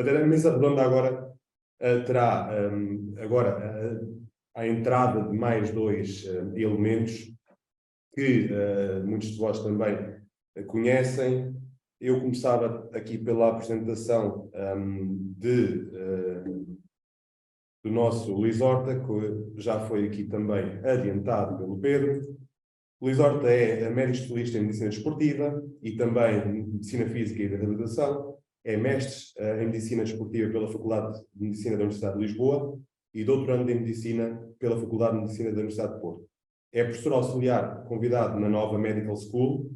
Portanto, a mesa redonda agora terá a entrada de mais dois elementos que muitos de vós também conhecem. Eu começava aqui pela apresentação do nosso Luís Horta, que já foi aqui também adiantado pelo Pedro. Luís Horta é médico especialista em medicina desportiva e também em medicina física e de reabilitação. É mestre em medicina desportiva pela Faculdade de Medicina da Universidade de Lisboa e doutorando em medicina pela Faculdade de Medicina da Universidade de Porto. É professor auxiliar convidado na Nova Medical School,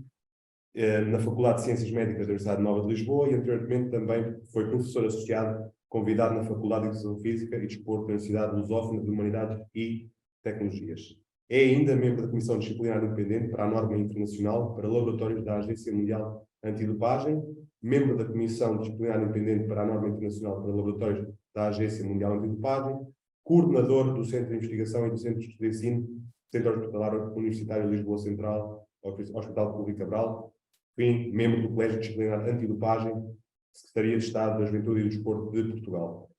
na Faculdade de Ciências Médicas da Universidade Nova de Lisboa e anteriormente também foi professor associado convidado na Faculdade de Educação Física e Desporto da Universidade Lusófona de Humanidades e Tecnologias. É ainda membro da Comissão Disciplinar Independente para a Norma Internacional para Laboratórios da Agência Mundial Antidopagem, membro da Comissão Disciplinar Independente para a Norma Internacional para Laboratórios da Agência Mundial Antidopagem, coordenador do Centro de Investigação e do Centro de Estudo de Ensino, Centro Hospitalar Universitário de Lisboa Central, Hospital Público Cabral, enfim, membro do Colégio Disciplinar Antidopagem, Secretaria de Estado da Juventude e do Desporto de Portugal.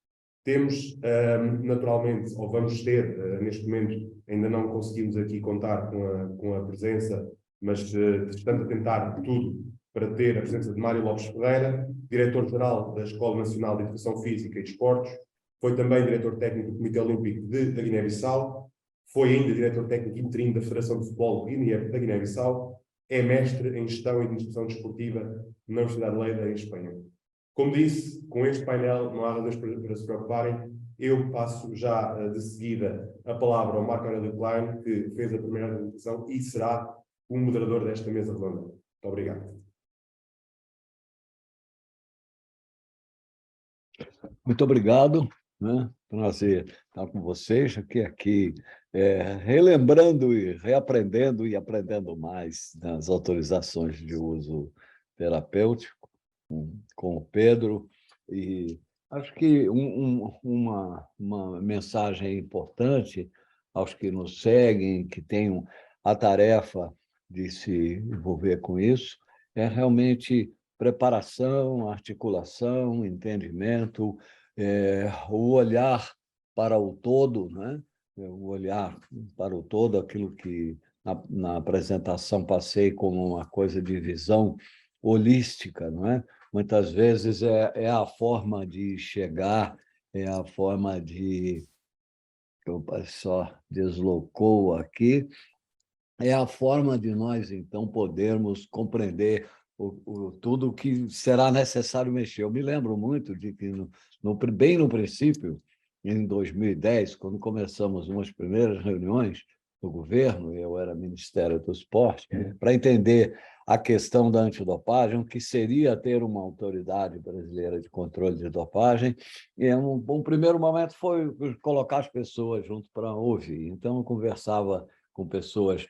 Temos, naturalmente, ou vamos ter, neste momento, ainda não conseguimos aqui contar com a presença, mas estamos a tentar tudo para ter a presença de Mário Lopes Ferreira, diretor-geral da Escola Nacional de Educação Física e Desportos, foi também diretor técnico do Comitê Olímpico da Guiné-Bissau, foi ainda diretor técnico interino da Federação de Futebol da Guiné-Bissau, é mestre em Gestão e Administração Desportiva na Universidade de Lleida, em Espanha. Como disse, com este painel não há razões para se preocuparem. Eu passo já de seguida a palavra ao Marco Aurélio Klein, que fez a primeira apresentação e será o moderador desta mesa redonda. Muito obrigado. Muito obrigado, né? Prazer estar com vocês aqui relembrando e reaprendendo e aprendendo mais das autorizações de uso terapêutico com o Pedro. E acho que uma mensagem importante aos que nos seguem, que tenham a tarefa de se envolver com isso, é realmente preparação, articulação, entendimento, o olhar para o todo, né? O olhar para o todo, aquilo que na apresentação passei como uma coisa de visão holística, não é? Muitas vezes é a forma de chegar, é a forma de... O só deslocou aqui, é a forma de nós, então, podermos compreender tudo o que será necessário mexer. Eu me lembro muito de que, bem no princípio, em 2010, quando começamos umas primeiras reuniões do governo, eu era Ministério do Esporte, para entender a questão da antidopagem, o que seria ter uma autoridade brasileira de controle de dopagem. E um primeiro momento foi colocar as pessoas junto para ouvir. Então, eu conversava com pessoas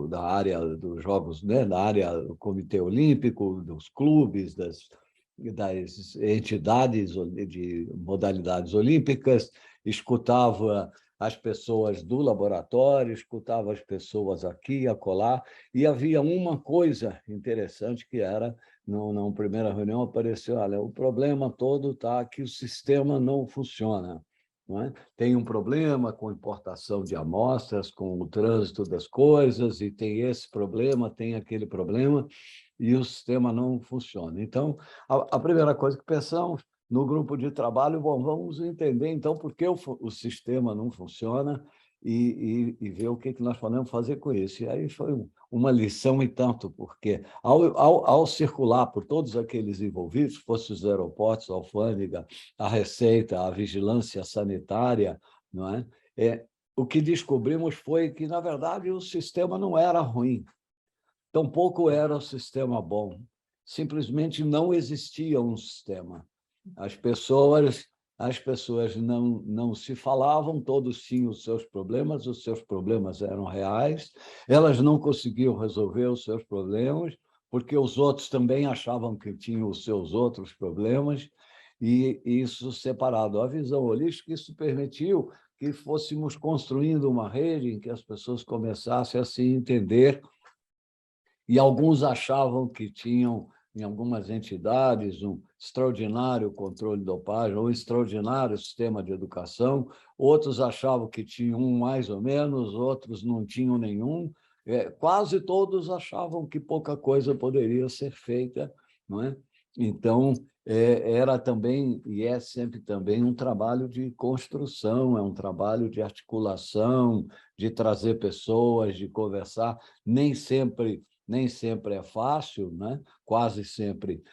da área dos Jogos, né? Da área do Comitê Olímpico, dos clubes, das entidades de modalidades olímpicas, escutava as pessoas do laboratório, escutava as pessoas aqui e acolá, e havia uma coisa interessante que era, na primeira reunião apareceu, olha, o problema todo está que o sistema não funciona. Não é? Tem um problema com importação de amostras, com o trânsito das coisas, e tem esse problema, tem aquele problema, e o sistema não funciona. Então, a primeira coisa que pensamos no grupo de trabalho, bom, vamos entender, então, por que o sistema não funciona e ver o que nós podemos fazer com isso. E aí foi uma lição e tanto, porque ao circular por todos aqueles envolvidos, fosse os aeroportos, a alfândega, a Receita, a vigilância sanitária, não é? O que descobrimos foi que, na verdade, o sistema não era ruim, tampouco era o sistema bom, simplesmente não existia um sistema. As pessoas não se falavam, todos tinham os seus problemas eram reais, elas não conseguiam resolver os seus problemas, porque os outros também achavam que tinham os seus outros problemas, e isso separado. A visão holística, isso permitiu que fôssemos construindo uma rede em que as pessoas começassem a se entender, e alguns achavam que tinham em algumas entidades, um extraordinário controle de dopagem, um extraordinário sistema de educação, outros achavam que tinham um mais ou menos, outros não tinham nenhum, quase todos achavam que pouca coisa poderia ser feita, não é? Então, era também, e é sempre também, um trabalho de construção, é um trabalho de articulação, de trazer pessoas, de conversar, nem sempre é fácil, né? Quase sempre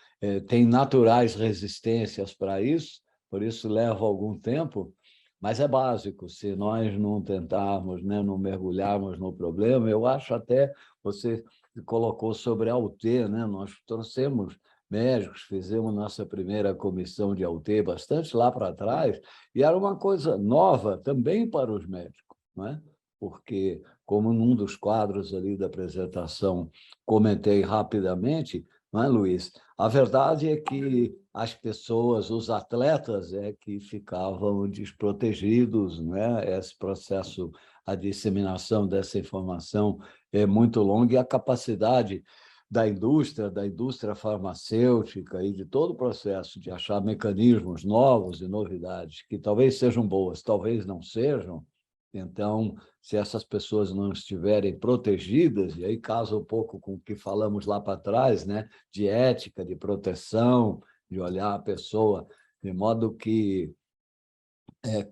tem naturais resistências para isso, por isso leva algum tempo, mas é básico. Se nós não tentarmos, né, não mergulharmos no problema, eu acho até, você colocou sobre a UT, né? Nós trouxemos médicos, fizemos nossa primeira comissão de UT bastante lá para trás, e era uma coisa nova também para os médicos, não é? Porque, como num dos quadros ali da apresentação comentei rapidamente, não é, Luiz? A verdade é que as pessoas, os atletas, que ficavam desprotegidos, né? Esse processo, a disseminação dessa informação é muito longa, e a capacidade da indústria farmacêutica e de todo o processo de achar mecanismos novos e novidades que talvez sejam boas, talvez não sejam. Então, se essas pessoas não estiverem protegidas, e aí casa um pouco com o que falamos lá para trás, né? De ética, de proteção, de olhar a pessoa, de modo que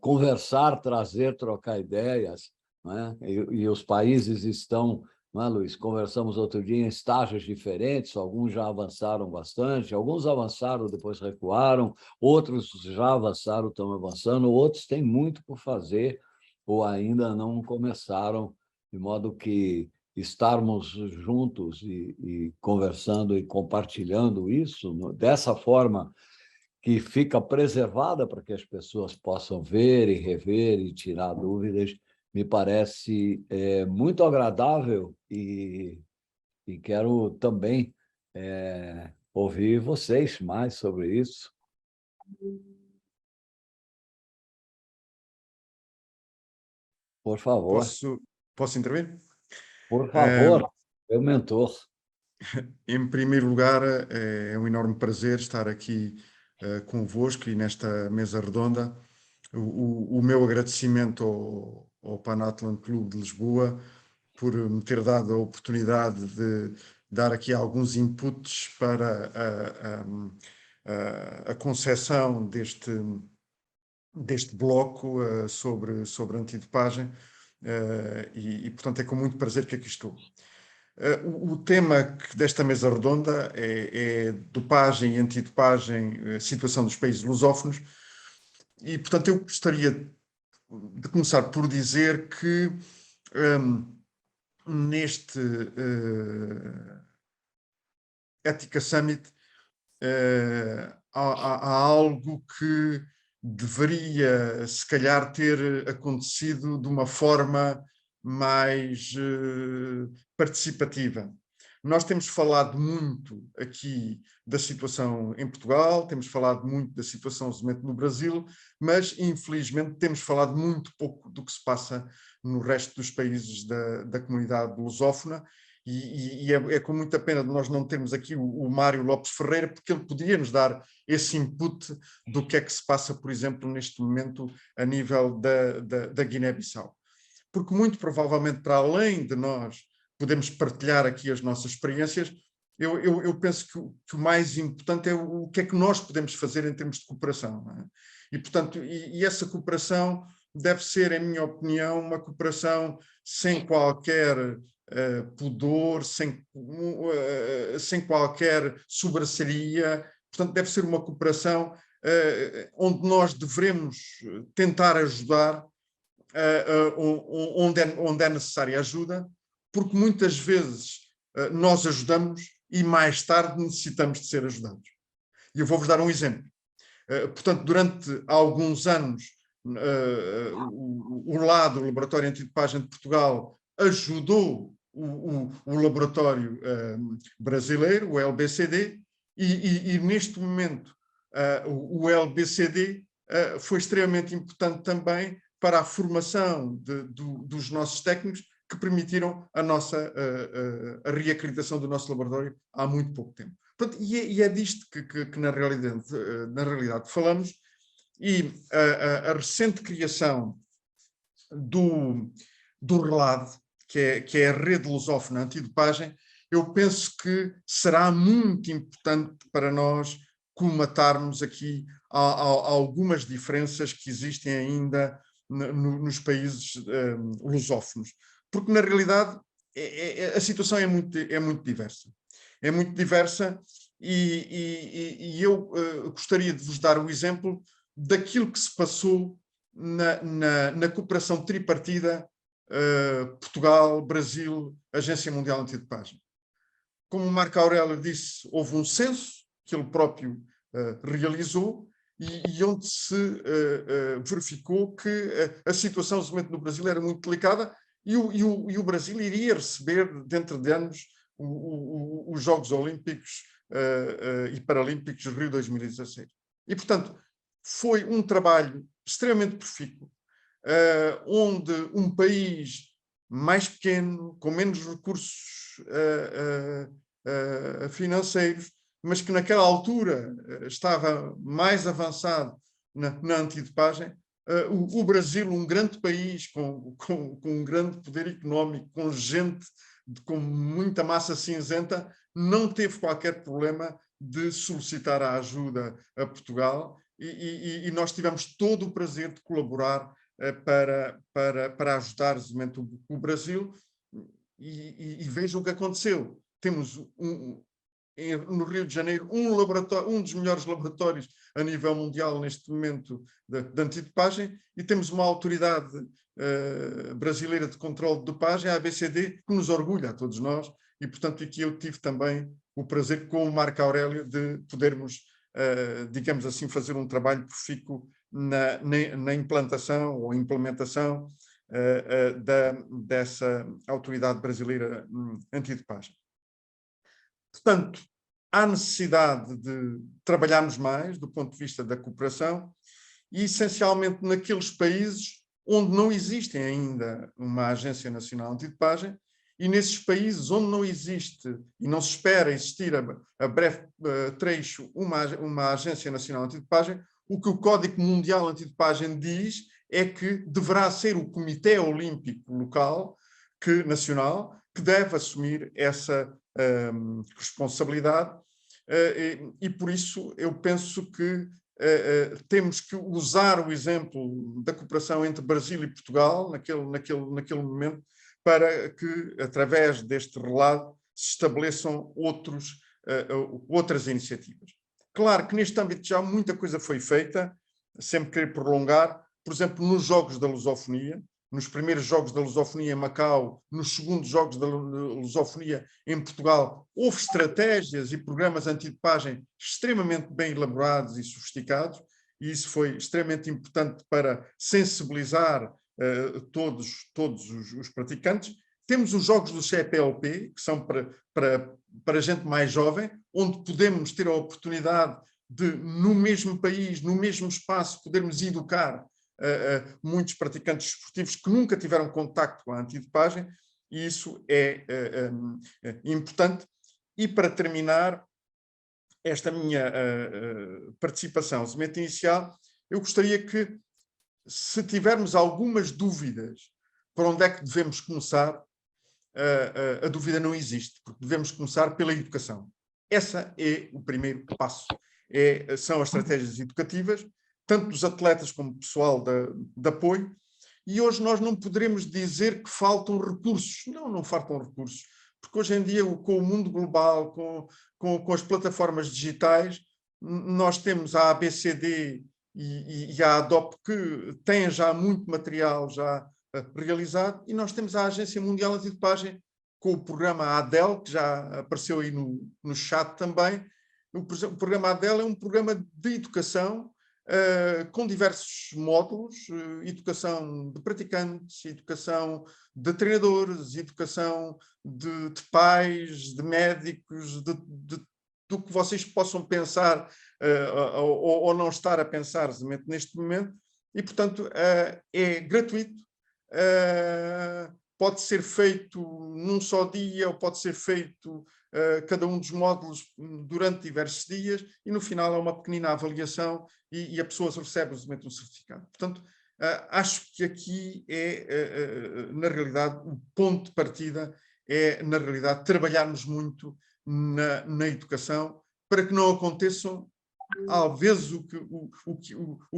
conversar, trazer, trocar ideias, né? E os países estão, não é, Luiz? Conversamos outro dia em estágios diferentes, alguns já avançaram bastante, alguns avançaram, depois recuaram, outros já avançaram, estão avançando, outros têm muito por fazer ou ainda não começaram, de modo que estarmos juntos e conversando e compartilhando isso, dessa forma que fica preservada para que as pessoas possam ver e rever e tirar dúvidas, me parece muito agradável e quero também ouvir vocês mais sobre isso. Por favor. Posso intervir? Por favor, meu mentor. Em primeiro lugar, é um enorme prazer estar aqui convosco e nesta mesa redonda. O meu agradecimento ao Panathlon Clube de Lisboa por me ter dado a oportunidade de dar aqui alguns inputs para a concepção deste bloco sobre antidopagem portanto, é com muito prazer que aqui estou. O tema desta mesa redonda é dopagem e antidopagem, situação dos países lusófonos, e, portanto, eu gostaria de começar por dizer que neste Ética Summit há algo que deveria, se calhar, ter acontecido de uma forma mais participativa. Nós temos falado muito aqui da situação em Portugal, temos falado muito da situação no Brasil, mas, infelizmente, temos falado muito pouco do que se passa no resto dos países da comunidade lusófona, e é com muita pena de nós não termos aqui o Mário Lopes Ferreira, porque ele podia nos dar esse input do que é que se passa, por exemplo, neste momento a nível da Guiné-Bissau. Porque muito provavelmente, para além de nós podemos partilhar aqui as nossas experiências, eu penso que o mais importante é o que é que nós podemos fazer em termos de cooperação. Não é? E, portanto, essa cooperação deve ser, em minha opinião, uma cooperação sem qualquer pudor, sem qualquer sobranceria. Portanto, deve ser uma cooperação onde nós devemos tentar ajudar onde é necessária ajuda, porque muitas vezes nós ajudamos e mais tarde necessitamos de ser ajudados. E eu vou-vos dar um exemplo. Portanto, durante alguns anos, o Laboratório Antidopagem de Portugal ajudou o laboratório brasileiro, o LBCD, e neste momento o LBCD foi extremamente importante também para a formação dos nossos técnicos, que permitiram a reacreditação do nosso laboratório há muito pouco tempo. E é disto que na realidade falamos, e a recente criação do RELAD, que é a Rede Lusófona Antidopagem, eu penso que será muito importante para nós colmatarmos aqui algumas diferenças que existem ainda nos países lusófonos. Porque, na realidade, a situação é muito diversa. É muito diversa e eu gostaria de vos dar o exemplo daquilo que se passou na cooperação tripartida Portugal, Brasil, Agência Mundial Antidopagem. Como o Marco Aurélio disse, houve um censo que ele próprio realizou e onde se verificou que a situação no Brasil era muito delicada e o Brasil iria receber, dentro de anos, os Jogos Olímpicos e Paralímpicos de Rio 2016. E, portanto, foi um trabalho extremamente profícuo, onde um país mais pequeno, com menos recursos financeiros, mas que naquela altura estava mais avançado na antidopagem, o Brasil, um grande país com um grande poder económico, com gente com muita massa cinzenta, não teve qualquer problema de solicitar a ajuda a Portugal e nós tivemos todo o prazer de colaborar para ajudar o Brasil e vejam o que aconteceu. Temos no Rio de Janeiro um dos melhores laboratórios a nível mundial neste momento de antidopagem e temos uma autoridade brasileira de controle de dopagem, a ABCD, que nos orgulha a todos nós e, portanto, aqui eu tive também o prazer com o Marco Aurélio de podermos, digamos assim, fazer um trabalho profícuo na implantação ou implementação dessa autoridade brasileira antidopagem. Portanto, há necessidade de trabalharmos mais do ponto de vista da cooperação e, essencialmente, naqueles países onde não existe ainda uma Agência Nacional Antidopagem e nesses países onde não existe e não se espera existir a breve trecho uma Agência Nacional Antidopagem, o que o Código Mundial Antidopagem diz é que deverá ser o Comitê Olímpico Local, nacional, que deve assumir essa responsabilidade e por isso eu penso que temos que usar o exemplo da cooperação entre Brasil e Portugal naquele momento para que, através deste relato, se estabeleçam outras iniciativas. Claro que neste âmbito já muita coisa foi feita, sempre querer prolongar, por exemplo, nos Jogos da Lusofonia, nos primeiros Jogos da Lusofonia em Macau, nos segundos Jogos da Lusofonia em Portugal, houve estratégias e programas antidopagem extremamente bem elaborados e sofisticados, e isso foi extremamente importante para sensibilizar todos os praticantes. Temos os Jogos do CPLP, que são para gente mais jovem, onde podemos ter a oportunidade de, no mesmo país, no mesmo espaço, podermos educar muitos praticantes esportivos que nunca tiveram contacto com a antidopagem, e isso é importante. E para terminar esta minha participação semente inicial, eu gostaria que, se tivermos algumas dúvidas para onde é que devemos começar, a dúvida não existe, porque devemos começar pela educação. Esse é o primeiro passo. São as estratégias educativas, tanto dos atletas como do pessoal de apoio, e hoje nós não poderemos dizer que faltam recursos. Não faltam recursos, porque hoje em dia, com o mundo global, com as plataformas digitais, nós temos a ABCD e a ADOP que têm já muito material já realizado, e nós temos a Agência Mundial Antidopagem com o programa ADEL, que já apareceu aí no chat também. O programa ADEL é um programa de educação com diversos módulos, educação de praticantes, educação de treinadores, educação de pais, de médicos, do que vocês possam pensar ou não estar a pensar neste momento, e, portanto, é gratuito pode ser feito num só dia ou pode ser feito cada um dos módulos durante diversos dias e no final é uma pequenina avaliação e a pessoa recebe simplesmente um certificado. Portanto, acho que aqui na realidade, o ponto de partida é, na realidade, trabalharmos muito na educação para que não aconteçam, às vezes, o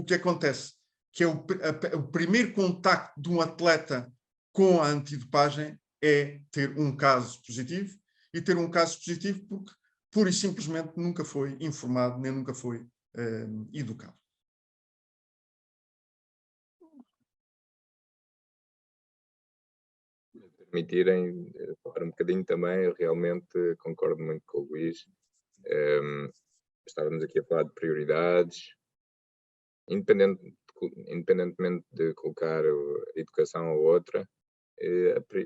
que acontece, que é o primeiro contacto de um atleta com a antidopagem é ter um caso positivo, e ter um caso positivo porque, pura e simplesmente, nunca foi informado, nem nunca foi educado. Permitirem falar um bocadinho também, eu realmente concordo muito com o Luís. Estávamos aqui a falar de prioridades, independentemente de colocar a educação ou outra,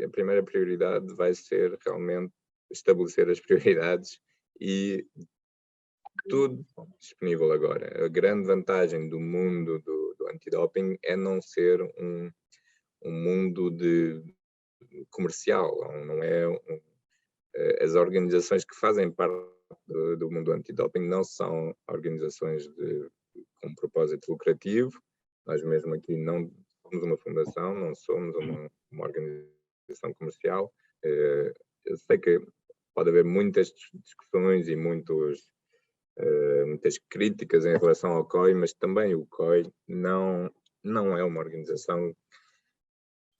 a primeira prioridade vai ser realmente estabelecer as prioridades e tudo disponível agora. A grande vantagem do mundo do antidoping é não ser um mundo comercial, não é as organizações que fazem parte do mundo antidoping não são organizações com propósito lucrativo. Nós mesmo aqui não somos uma fundação, não somos uma organização comercial. Eu sei que pode haver muitas discussões e muitas críticas em relação ao COI, mas também o COI não é uma organização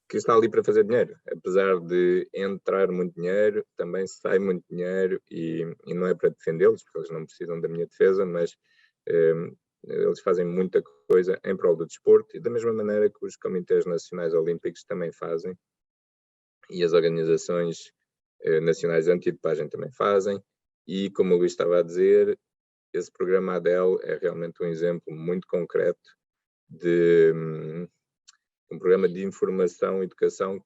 que está ali para fazer dinheiro. Apesar de entrar muito dinheiro, também sai muito dinheiro e não é para defendê-los, porque eles não precisam da minha defesa, mas eles fazem muita coisa em prol do desporto e da mesma maneira que os comitês nacionais olímpicos também fazem e as organizações nacionais antidopagem também fazem. E como o Luís estava a dizer, esse programa ADEL é realmente um exemplo muito concreto de um programa de informação e educação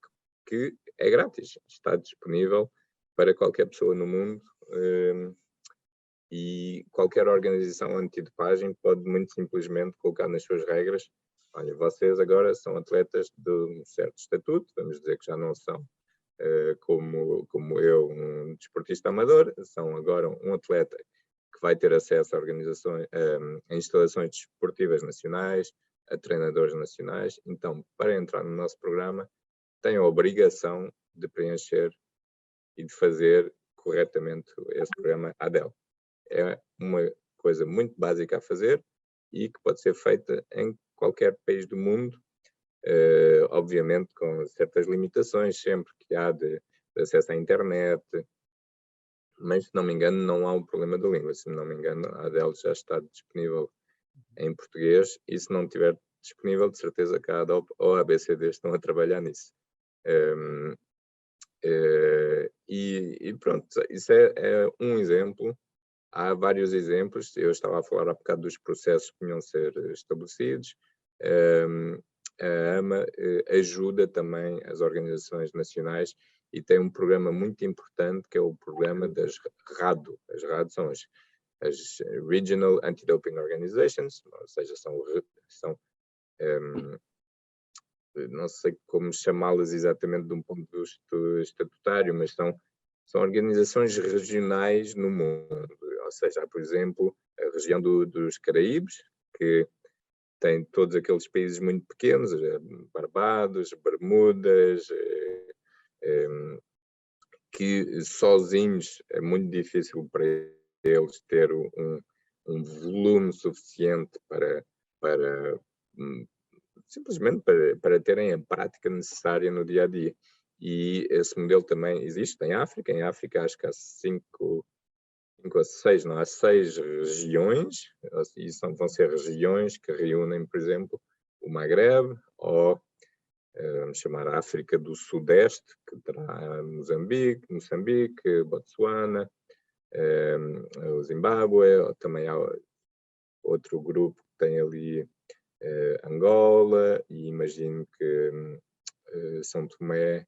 que é grátis, está disponível para qualquer pessoa no mundo e qualquer organização antidopagem pode muito simplesmente colocar nas suas regras: olha, vocês agora são atletas de um certo estatuto, vamos dizer que já não são como eu, um desportista amador, são agora um atleta que vai ter acesso a organizações, a instalações desportivas nacionais, a treinadores nacionais. Então, para entrar no nosso programa, tem a obrigação de preencher e de fazer corretamente esse programa ADEL. É uma coisa muito básica a fazer e que pode ser feita em qualquer país do mundo, obviamente com certas limitações sempre que há de acesso à internet, mas se não me engano não há um problema de língua. Se não me engano, a ADEL já está disponível em português e se não estiver disponível, de certeza que a ADOP ou a ABCD estão a trabalhar nisso. E pronto, isso é um exemplo. Há vários exemplos. Eu estava a falar há bocado dos processos que tinham de ser estabelecidos. A AMA ajuda também as organizações nacionais e tem um programa muito importante que é o programa das RADO. As RADO são as Regional Anti-Doping Organizations, ou seja, são não sei como chamá-las exatamente de um ponto de vista estatutário, mas são organizações regionais no mundo. Ou seja, há, por exemplo, a região dos Caraíbes, que tem todos aqueles países muito pequenos, Barbados, Bermudas, que sozinhos é muito difícil para eles ter um volume suficiente para simplesmente para terem a prática necessária no dia a dia. E esse modelo também existe em África. Em África acho que há 5 a 6, não há 6 regiões, e vão ser regiões que reúnem, por exemplo, o Magreb, ou vamos chamar a África do Sudeste, que terá Moçambique, Botsuana, o Zimbábue, ou também há outro grupo que tem ali Angola, e imagino que São Tomé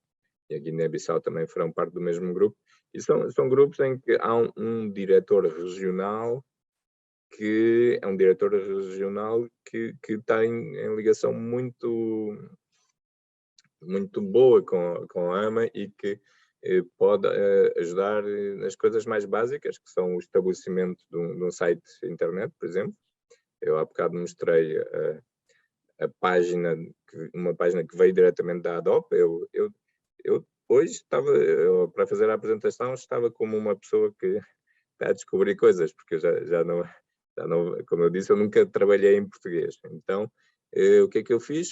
e a Guiné-Bissau também farão parte do mesmo grupo. E são grupos em que há um diretor regional que é um diretor regional que está em ligação muito muito boa com a AMA e que pode ajudar nas coisas mais básicas, que são o estabelecimento de um site internet, por exemplo. Eu há bocado mostrei a página, uma página que veio diretamente da Adobe. Eu hoje estava, para fazer a apresentação, estava como uma pessoa que está a descobrir coisas, porque eu já não, como eu disse, eu nunca trabalhei em português. Então, o que é que eu fiz?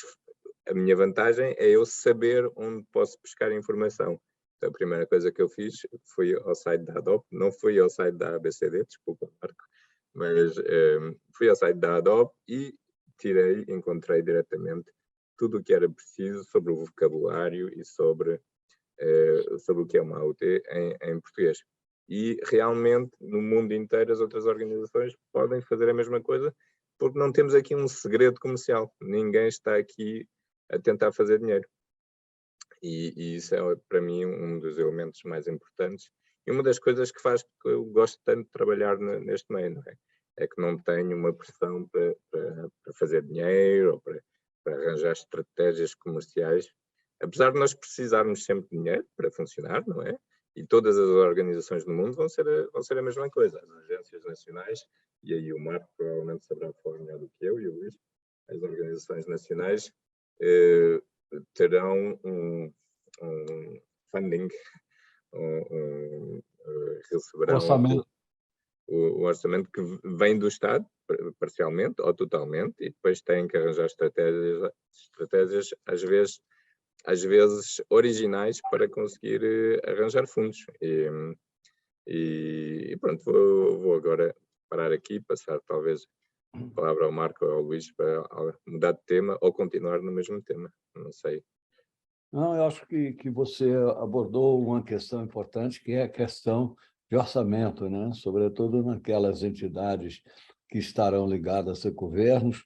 A minha vantagem é eu saber onde posso buscar informação. Então, a primeira coisa que eu fiz foi ao site da Adobe, não fui ao site da ABCD, desculpa, Marco, mas fui ao site da Adobe e encontrei diretamente tudo o que era preciso sobre o vocabulário e sobre o que é uma AUT em português. E realmente, no mundo inteiro, as outras organizações podem fazer a mesma coisa, porque não temos aqui um segredo comercial. Ninguém está aqui a tentar fazer dinheiro. E isso é, para mim, um dos elementos mais importantes e uma das coisas que faz que eu gosto tanto de trabalhar neste meio, não é? É que não tenho uma pressão para fazer dinheiro ou para arranjar estratégias comerciais, apesar de nós precisarmos sempre de dinheiro para funcionar, não é? E todas as organizações do mundo vão ser a mesma coisa. As agências nacionais, e aí o Marco provavelmente saberá falar melhor do que eu e o Luís, as organizações nacionais terão um funding, receberão o orçamento que vem do Estado, parcialmente ou totalmente, e depois têm que arranjar estratégias às vezes originais para conseguir arranjar fundos. E pronto, vou agora parar aqui e passar talvez a palavra ao Marco ou ao Luís para mudar de tema ou continuar no mesmo tema, não sei. Não, eu acho que você abordou uma questão importante, que é a questão de orçamento, né? Sobretudo naquelas entidades que estarão ligadas a governos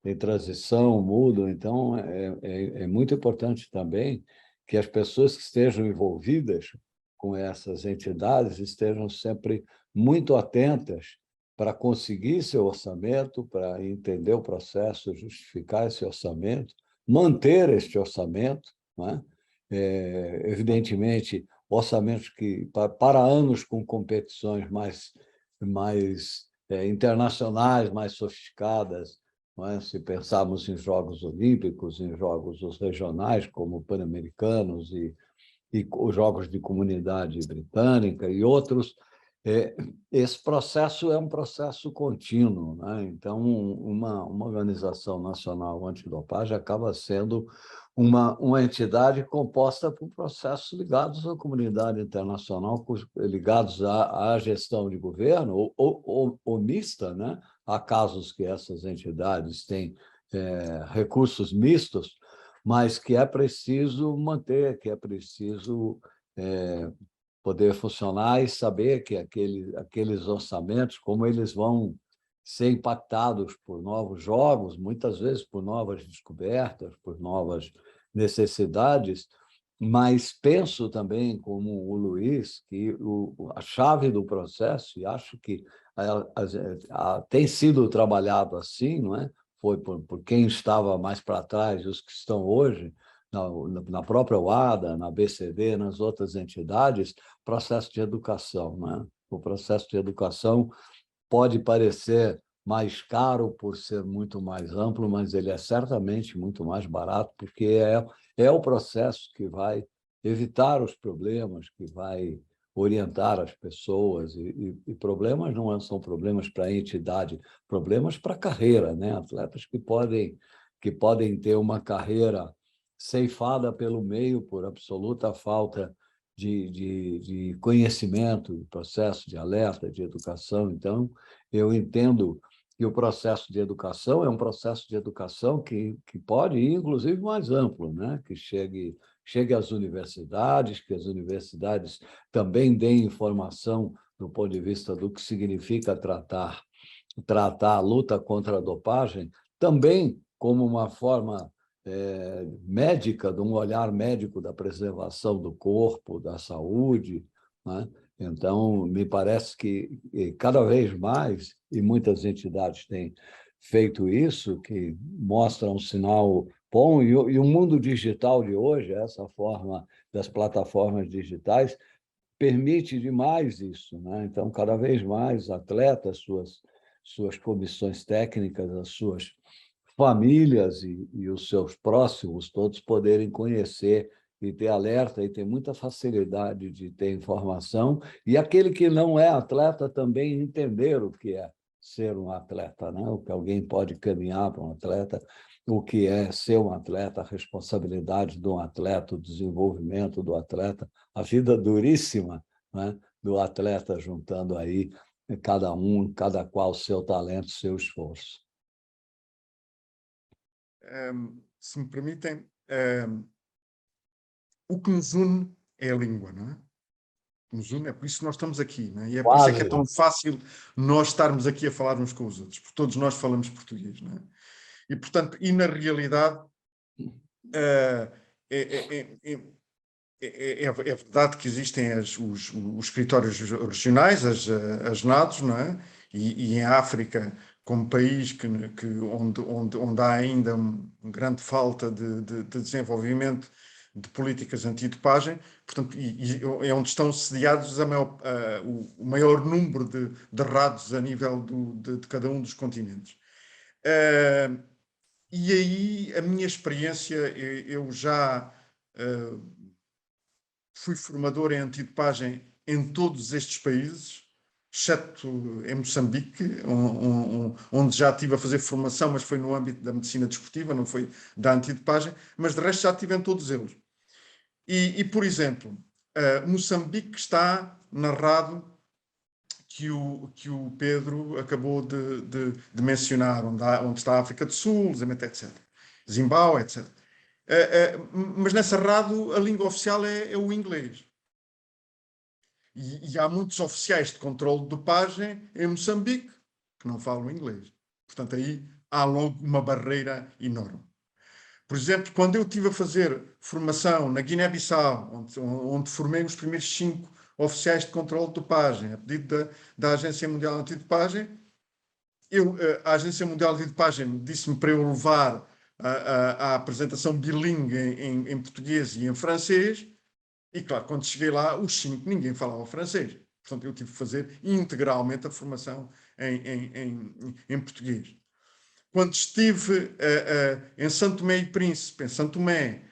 em transição, mudam. Então, é muito importante também que as pessoas que estejam envolvidas com essas entidades estejam sempre muito atentas para conseguir seu orçamento, para entender o processo, justificar esse orçamento, manter este orçamento, né? Evidentemente, orçamentos que para anos com competições mais internacionais, mais sofisticadas, né? Se pensarmos em Jogos Olímpicos, em jogos os regionais, como Pan-Americanos e os Jogos de Comunidade Britânica e outros, esse processo é um processo contínuo, né? Então, uma organização nacional antidopagem acaba sendo uma entidade composta por processos ligados à comunidade internacional, ligados à gestão de governo, ou mista, né? Há casos que essas entidades têm recursos mistos, mas que é preciso manter, que é preciso poder funcionar e saber que aqueles orçamentos, como eles vão ser impactados por novos jogos, muitas vezes por novas descobertas, por novas necessidades, mas penso também, como o Luís, que a chave do processo, e acho que tem sido trabalhado assim, não é? Foi por quem estava mais para trás e os que estão hoje, na própria UADA, na BCD, nas outras entidades, processo de educação, né? O processo de educação pode parecer mais caro por ser muito mais amplo, mas ele é certamente muito mais barato, porque é o processo que vai evitar os problemas, que vai orientar as pessoas, e problemas não são problemas para a entidade, problemas para a carreira, né? Atletas que podem ter uma carreira ceifada pelo meio por absoluta falta de conhecimento, de processo de alerta, de educação. Então, eu entendo que o processo de educação é um processo de educação que pode ir, inclusive, mais amplo, né? Que chegue às universidades, que as universidades também deem informação do ponto de vista do que significa tratar a luta contra a dopagem, também como uma forma médica, de um olhar médico da preservação do corpo, da saúde, né? Então, me parece que cada vez mais, e muitas entidades têm feito isso, que mostram um sinal Bom, e o mundo digital de hoje, essa forma das plataformas digitais, permite demais isso, né? Então, cada vez mais os atletas, suas comissões técnicas, as suas famílias e os seus próximos, todos poderem conhecer e ter alerta e ter muita facilidade de ter informação, e aquele que não é atleta também entender o que é ser um atleta, né? O que alguém pode caminhar para um atleta, o que é ser um atleta, a responsabilidade de um atleta, o desenvolvimento do atleta, a vida duríssima, né, do atleta, juntando aí cada qual seu talento, seu esforço. Se me permitem, o que nos une é a língua, não é? O que nos une, é por isso que nós estamos aqui, não é? E é por isso que é tão fácil nós estarmos aqui a falar uns com os outros, porque todos nós falamos português, não é? E, portanto, na realidade, é verdade que existem os escritórios regionais, as NADs, não é? E em África, como país onde há ainda uma grande falta de desenvolvimento de políticas antidopagem, portanto, e é onde estão sediados o maior número de RADs a nível de cada um dos continentes. E aí, a minha experiência, eu já fui formador em antidopagem em todos estes países, exceto em Moçambique, onde já estive a fazer formação, mas foi no âmbito da medicina desportiva, não foi da antidopagem, mas de resto já estive em todos eles. E por exemplo, Moçambique está narrado que o Pedro acabou de mencionar, onde está a África do Sul, etc. Zimbábue, etc. Mas nessa RADO a língua oficial é o inglês. E há muitos oficiais de controle de dopagem em Moçambique que não falam inglês. Portanto, aí há logo uma barreira enorme. Por exemplo, quando eu estive a fazer formação na Guiné-Bissau, onde formei os primeiros 5 oficiais de controle de dopagem, a pedido da Agência Mundial Antidopagem, a Agência Mundial Antidopagem disse-me para eu levar a apresentação bilingue em português e em francês, e claro, quando cheguei lá, os 5 ninguém falava francês. Portanto, eu tive que fazer integralmente a formação em português. Quando estive em São Tomé e Príncipe, em São Tomé,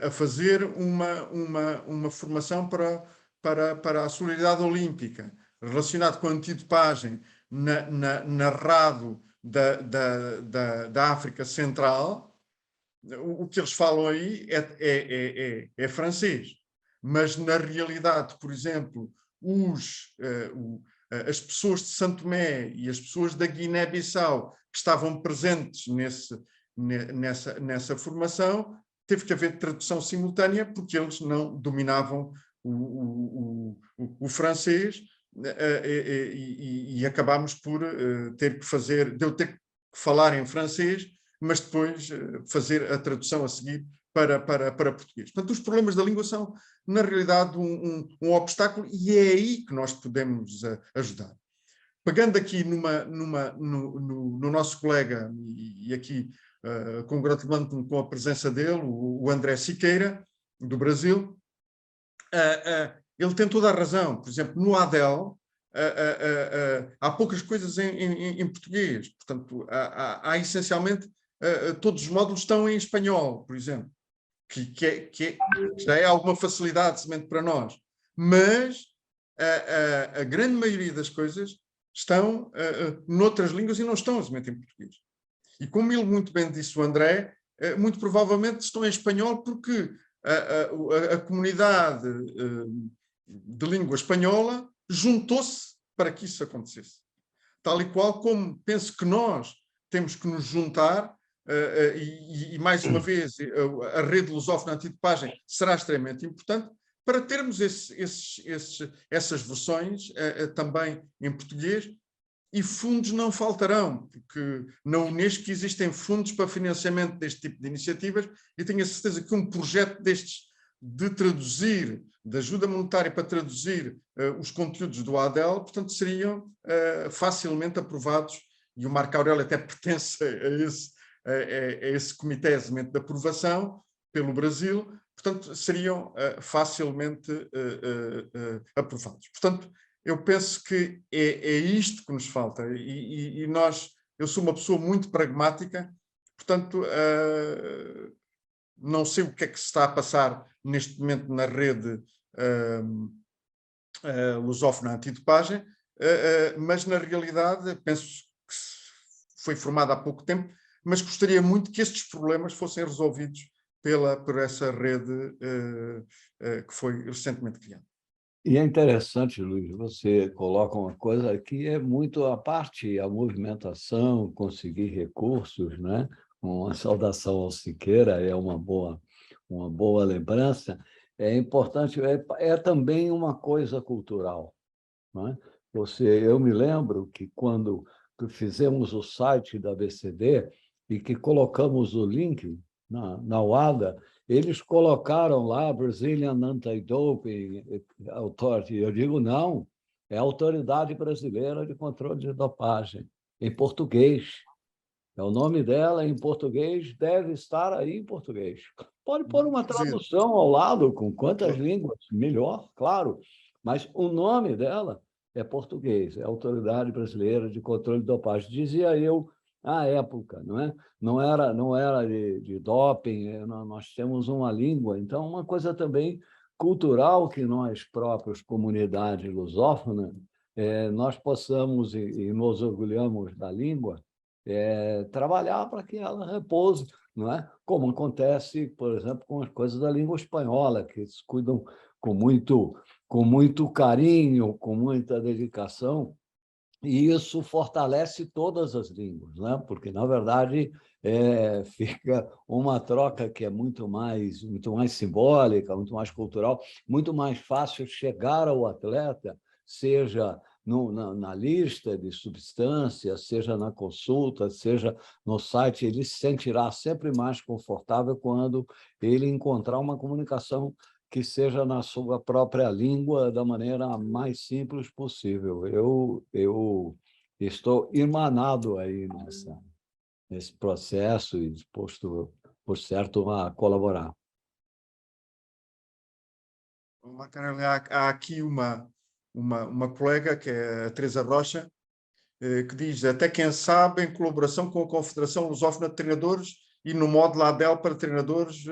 a fazer uma formação para a solidariedade olímpica, relacionado com a antidopagem na RADO da África Central, o que eles falam aí é francês. Mas, na realidade, por exemplo, as pessoas de São Tomé e as pessoas da Guiné-Bissau que estavam presentes nessa formação, teve que haver tradução simultânea porque eles não dominavam o francês e acabámos por ter que falar em francês, mas depois fazer a tradução a seguir para português. Portanto, os problemas da língua são, na realidade, um obstáculo, e é aí que nós podemos ajudar. Pegando aqui no nosso colega, e aqui congratulando-me com a presença dele, o André Siqueira, do Brasil, ele tem toda a razão. Por exemplo, no ADEL, há poucas coisas em português. Portanto, há essencialmente, todos os módulos estão em espanhol, por exemplo, que já é alguma facilidade semente para nós. Mas a grande maioria das coisas estão noutras línguas e não estão semente em português. E como ele muito bem disse, o André, muito provavelmente estão em espanhol porque a comunidade de língua espanhola juntou-se para que isso acontecesse. Tal e qual como penso que nós temos que nos juntar, e mais uma vez, a rede lusófona antidopagem será extremamente importante para termos essas versões também em português, e fundos não faltarão, porque na Unesco existem fundos para financiamento deste tipo de iniciativas, e tenho a certeza que um projeto destes de traduzir, de ajuda monetária para traduzir os conteúdos do ADEL, portanto, seriam facilmente aprovados, e o Marco Aurélio até pertence a esse comitê de aprovação pelo Brasil, portanto, seriam facilmente aprovados. Portanto, eu penso que é isto que nos falta, e eu sou uma pessoa muito pragmática, portanto, não sei o que é que se está a passar neste momento na rede lusófona antidopagem, mas na realidade penso que foi formada há pouco tempo, mas gostaria muito que estes problemas fossem resolvidos por essa rede que foi recentemente criada. E é interessante, Luiz, você coloca uma coisa que é muito a parte, a movimentação, conseguir recursos, né? Uma saudação ao Siqueira é uma boa lembrança. É importante, é também uma coisa cultural, né? Eu me lembro que quando fizemos o site da ABCD e que colocamos o link na UADA, eles colocaram lá Brazilian Anti-Doping Authority. Eu digo, não, é a Autoridade Brasileira de Controle de Dopagem, em português. É o nome dela em português, deve estar aí em português. Pode pôr uma tradução ao lado, com quantas línguas, melhor, claro, mas o nome dela é português, é a Autoridade Brasileira de Controle de Dopagem. Dizia eu, à época, não é? Não era de doping, nós temos uma língua, então uma coisa também cultural que nós próprios, comunidade lusófona, nós possamos, e nos orgulhamos da língua, trabalhar para que ela repouse, não é? Como acontece, por exemplo, com as coisas da língua espanhola, que eles cuidam com muito carinho, com muita dedicação, e isso fortalece todas as línguas, né? Porque, na verdade, fica uma troca que é muito mais simbólica, muito mais cultural, muito mais fácil chegar ao atleta, seja na lista de substâncias, seja na consulta, seja no site, ele se sentirá sempre mais confortável quando ele encontrar uma comunicação que seja na sua própria língua, da maneira mais simples possível. Eu estou irmanado aí nesse processo e disposto, por certo, a colaborar. Há aqui uma colega, que é a Teresa Rocha, que diz: até quem sabe, em colaboração com a Confederação Lusófona de Treinadores e no módulo ADEL para treinadores,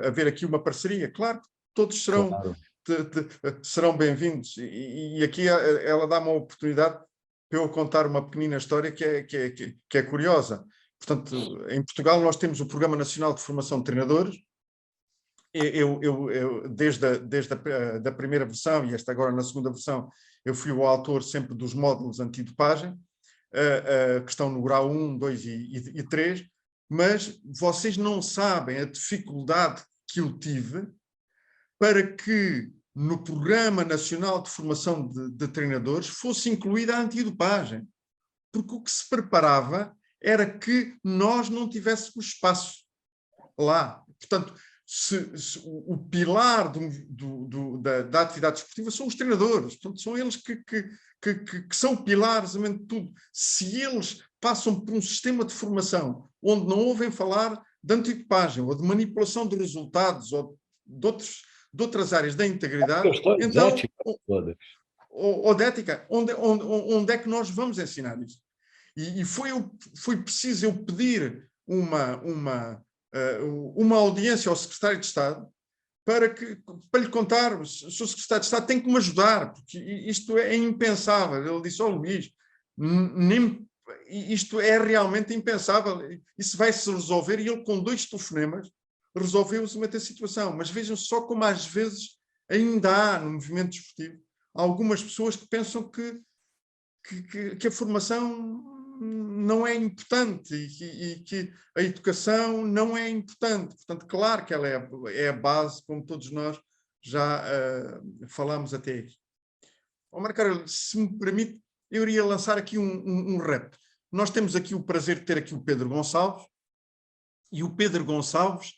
haver aqui uma parceria. Claro que todos serão bem-vindos. E aqui ela dá uma oportunidade para eu contar uma pequenina história que é curiosa. Portanto, em Portugal nós temos o Programa Nacional de Formação de Treinadores. Eu desde a primeira versão, e esta agora na segunda versão, eu fui o autor sempre dos módulos antidopagem, que estão no grau 1, 2 e 3, mas vocês não sabem a dificuldade que eu tive para que no Programa Nacional de Formação de Treinadores fosse incluída a antidopagem, porque o que se preparava era que nós não tivéssemos espaço lá. Portanto, o pilar da atividade desportiva são os treinadores, portanto, são eles que são pilares de tudo. Se eles passam por um sistema de formação onde não ouvem falar de antidopagem ou de manipulação de resultados ou de outras áreas da integridade, então, ou de ética, onde é que nós vamos ensinar isso? E foi preciso eu pedir uma audiência ao secretário de Estado para lhe contar: o Sr. secretário de Estado tem que me ajudar, porque isto é impensável. Ele disse: Luís, isto é realmente impensável, isso vai se resolver. E ele, com 2 telefonemas, resolveu-se a situação. Mas vejam só como às vezes ainda há no movimento desportivo algumas pessoas que pensam que a formação não é importante e que a educação não é importante. Portanto, claro que ela é a base, como todos nós já falamos até aí. Marcelo, se me permite, eu iria lançar aqui um repto. Nós temos aqui o prazer de ter aqui o Pedro Gonçalves, e o Pedro Gonçalves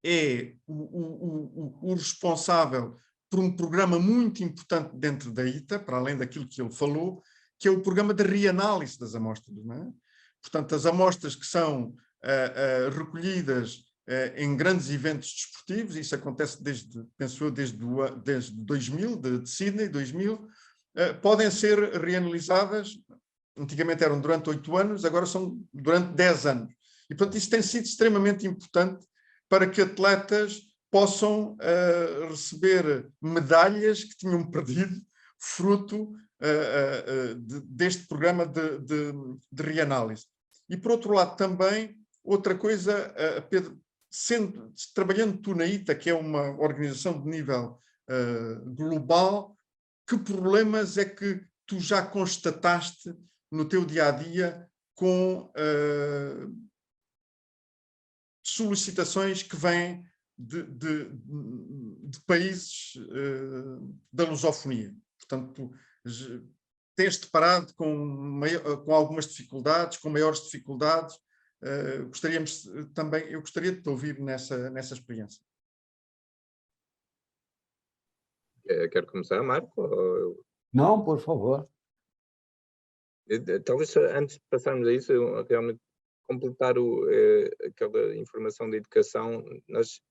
é o responsável por um programa muito importante dentro da ITA, para além daquilo que ele falou, que é o programa de reanálise das amostras. Não é? Portanto, as amostras que são recolhidas em grandes eventos desportivos. Isso acontece penso eu, desde 2000, de Sydney, 2000. Podem ser reanalisadas, antigamente eram durante 8 anos, agora são durante 10 anos. E, portanto, isso tem sido extremamente importante para que atletas possam receber medalhas que tinham perdido, fruto deste programa de reanálise. E, por outro lado, também, outra coisa, Pedro, trabalhando tu na ITA, que é uma organização de nível global, que problemas é que tu já constataste no teu dia-a-dia com solicitações que vêm de países da lusofonia? Portanto, tens deparado com algumas dificuldades, com maiores dificuldades. Eu gostaria de te ouvir nessa experiência. Quero começar, Marco? Não, por favor. Talvez antes de passarmos a isso, eu realmente completar aquela informação da educação. Nós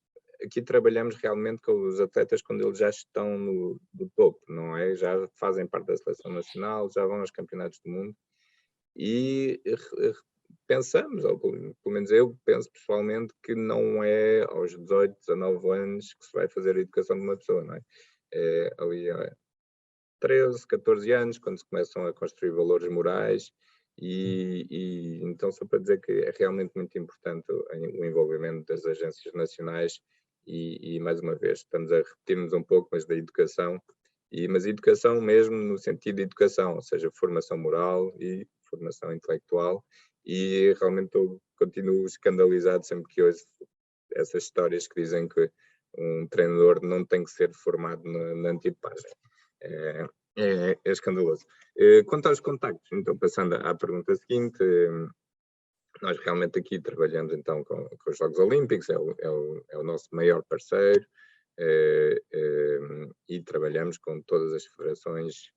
aqui trabalhamos realmente com os atletas quando eles já estão no topo, não é? Já fazem parte da seleção nacional, já vão aos campeonatos do mundo e pensamos, ou pelo menos eu penso pessoalmente, que não é aos 18, 19 anos que se vai fazer a educação de uma pessoa, não é? É ali a 13, 14 anos, quando se começam a construir valores morais e então só para dizer que é realmente muito importante o envolvimento das agências nacionais e mais uma vez, estamos a repetir-nos um pouco, mas da educação, mas educação mesmo no sentido de educação, ou seja, formação moral e formação intelectual, e realmente eu continuo escandalizado sempre que ouço essas histórias que dizem que um treinador não tem que ser formado na antipagem. É escandaloso. Quanto aos contactos, então passando à pergunta seguinte, nós realmente aqui trabalhamos então com os Jogos Olímpicos, é o nosso maior parceiro, e trabalhamos com todas as federações,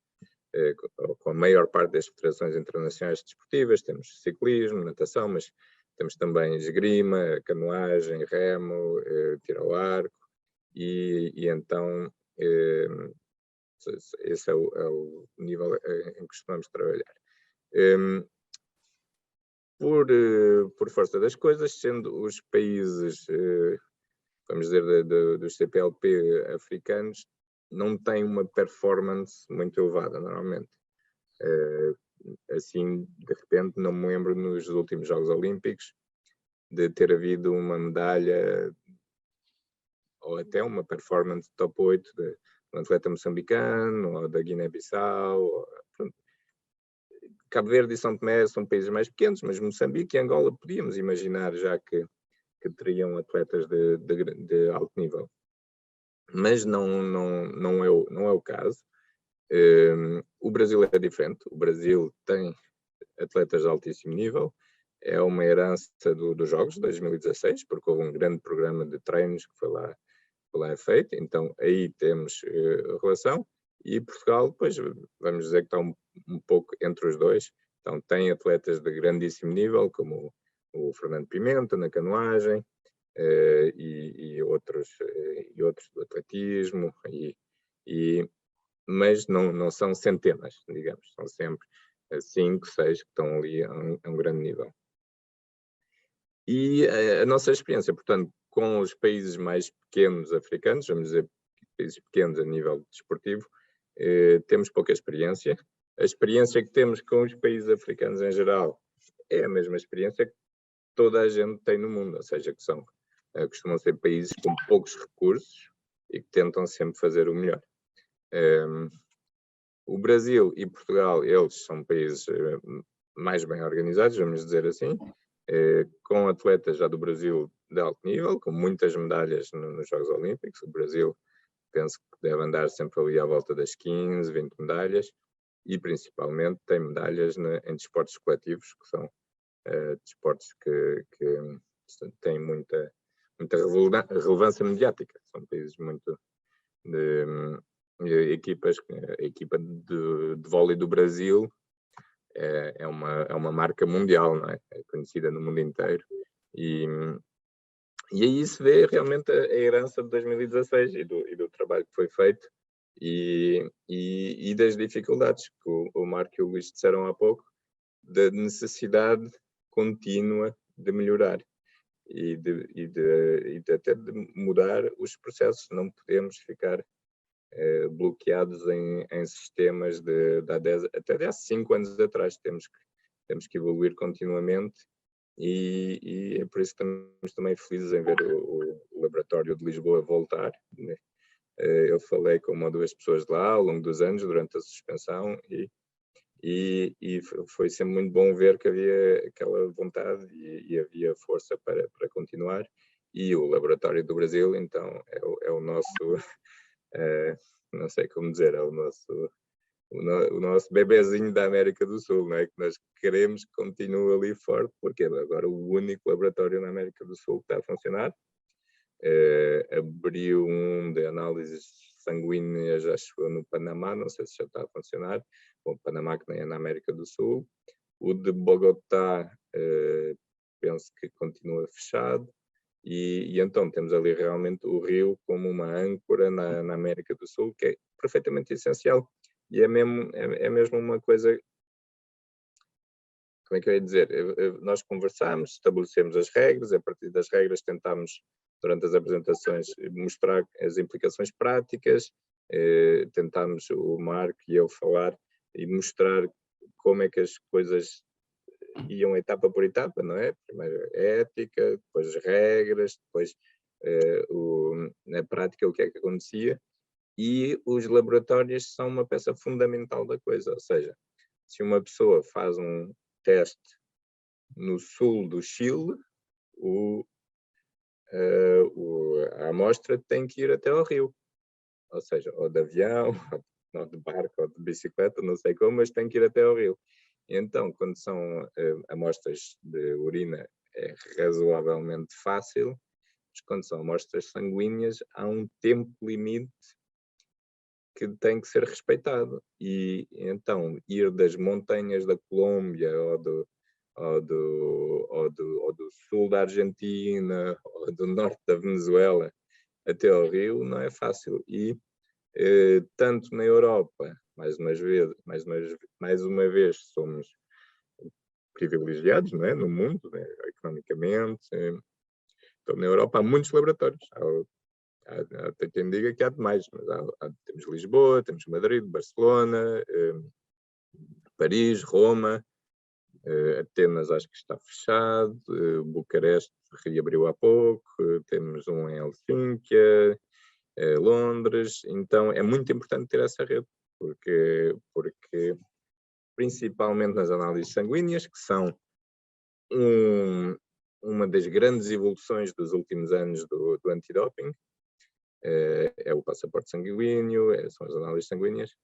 com a maior parte das federações internacionais desportivas. Temos ciclismo, natação, mas temos também esgrima, canoagem, remo, tiro ao arco, e então esse é o nível em que costumamos trabalhar. Por força das coisas, sendo os países, vamos dizer, dos CPLP africanos, não têm uma performance muito elevada, normalmente. Assim, de repente, não me lembro nos últimos Jogos Olímpicos de ter havido uma medalha ou até uma performance top 8 de um atleta moçambicano ou da Guiné-Bissau. Cabo Verde e São Tomé são países mais pequenos, mas Moçambique e Angola podíamos imaginar já que teriam atletas de alto nível. Mas não é o caso. O Brasil é diferente. O Brasil tem atletas de altíssimo nível. É uma herança dos Jogos de 2016, porque houve um grande programa de treinos que foi lá feito. Então, aí temos relação. E Portugal, pois, vamos dizer que está um pouco entre os dois. Então, tem atletas de grandíssimo nível, como o Fernando Pimenta, na canoagem, e outros do atletismo, mas não são centenas, digamos. São sempre 5, 6 que estão ali a um grande nível. E a nossa experiência, portanto, com os países mais pequenos africanos, vamos dizer, países pequenos a nível desportivo, temos pouca experiência. A experiência que temos com os países africanos em geral é a mesma experiência que toda a gente tem no mundo, ou seja, que costumam ser países com poucos recursos e que tentam sempre fazer o melhor. O Brasil e Portugal, eles são países mais bem organizados, vamos dizer assim, com atletas já do Brasil de alto nível, com muitas medalhas nos Jogos Olímpicos. O Brasil, penso que deve andar sempre ali à volta das 15, 20 medalhas, e principalmente tem medalhas em desportos coletivos, que são desportos que têm muita relevância mediática. São países muito equipas. A equipa de vôlei do Brasil é uma marca mundial, não é? É conhecida no mundo inteiro, E aí se vê realmente a herança de 2016 e do trabalho que foi feito e das dificuldades que o Marco e o Luís disseram há pouco, da necessidade contínua de melhorar e até de mudar os processos. Não podemos ficar bloqueados em sistemas de há 10, até de há 5 anos atrás. Temos que evoluir continuamente e é por isso que estamos também felizes em ver o Laboratório de Lisboa voltar, né? Eu falei com 1 ou 2 pessoas lá ao longo dos anos, durante a suspensão, e foi sempre muito bom ver que havia aquela vontade e havia força para continuar. E o Laboratório do Brasil, então, é o nosso, não sei como dizer, é o nosso bebezinho da América do Sul, não é? Que nós queremos que continue ali forte, porque é agora o único laboratório na América do Sul que está a funcionar. Abriu um de análises sanguíneas, acho que no Panamá, não sei se já está a funcionar. Bom, Panamá que nem é na América do Sul. O de Bogotá, penso que continua fechado. E então temos ali realmente o Rio como uma âncora na América do Sul, que é perfeitamente essencial. E é mesmo uma coisa, como é que eu ia dizer? Nós conversamos, estabelecemos as regras, a partir das regras tentámos, durante as apresentações, mostrar as implicações práticas, tentámos, o Marco e eu, falar e mostrar como é que as coisas iam etapa por etapa, não é? Primeiro ética, depois regras, depois na prática o que é que acontecia. E os laboratórios são uma peça fundamental da coisa, ou seja, se uma pessoa faz um teste no sul do Chile, a amostra tem que ir até ao Rio, ou seja, ou de avião, ou de barco, ou de bicicleta, não sei como, mas tem que ir até ao Rio. Então, quando são amostras de urina, é razoavelmente fácil, mas quando são amostras sanguíneas, há um tempo limite que tem que ser respeitado. E então, ir das montanhas da Colômbia ou do sul da Argentina ou do norte da Venezuela até ao Rio não é fácil. E tanto na Europa, mais uma vez somos privilegiados, não é? No mundo, né? Economicamente. Então, na Europa há muitos laboratórios. Há quem diga que há demais, mas temos Lisboa, temos Madrid, Barcelona, Paris, Roma, Atenas acho que está fechado, Bucareste reabriu há pouco, temos um em Helsínquia, Londres. Então é muito importante ter essa rede, porque principalmente nas análises sanguíneas, que são uma das grandes evoluções dos últimos anos do antidoping, é o passaporte sanguíneo, são as análises sanguíneas.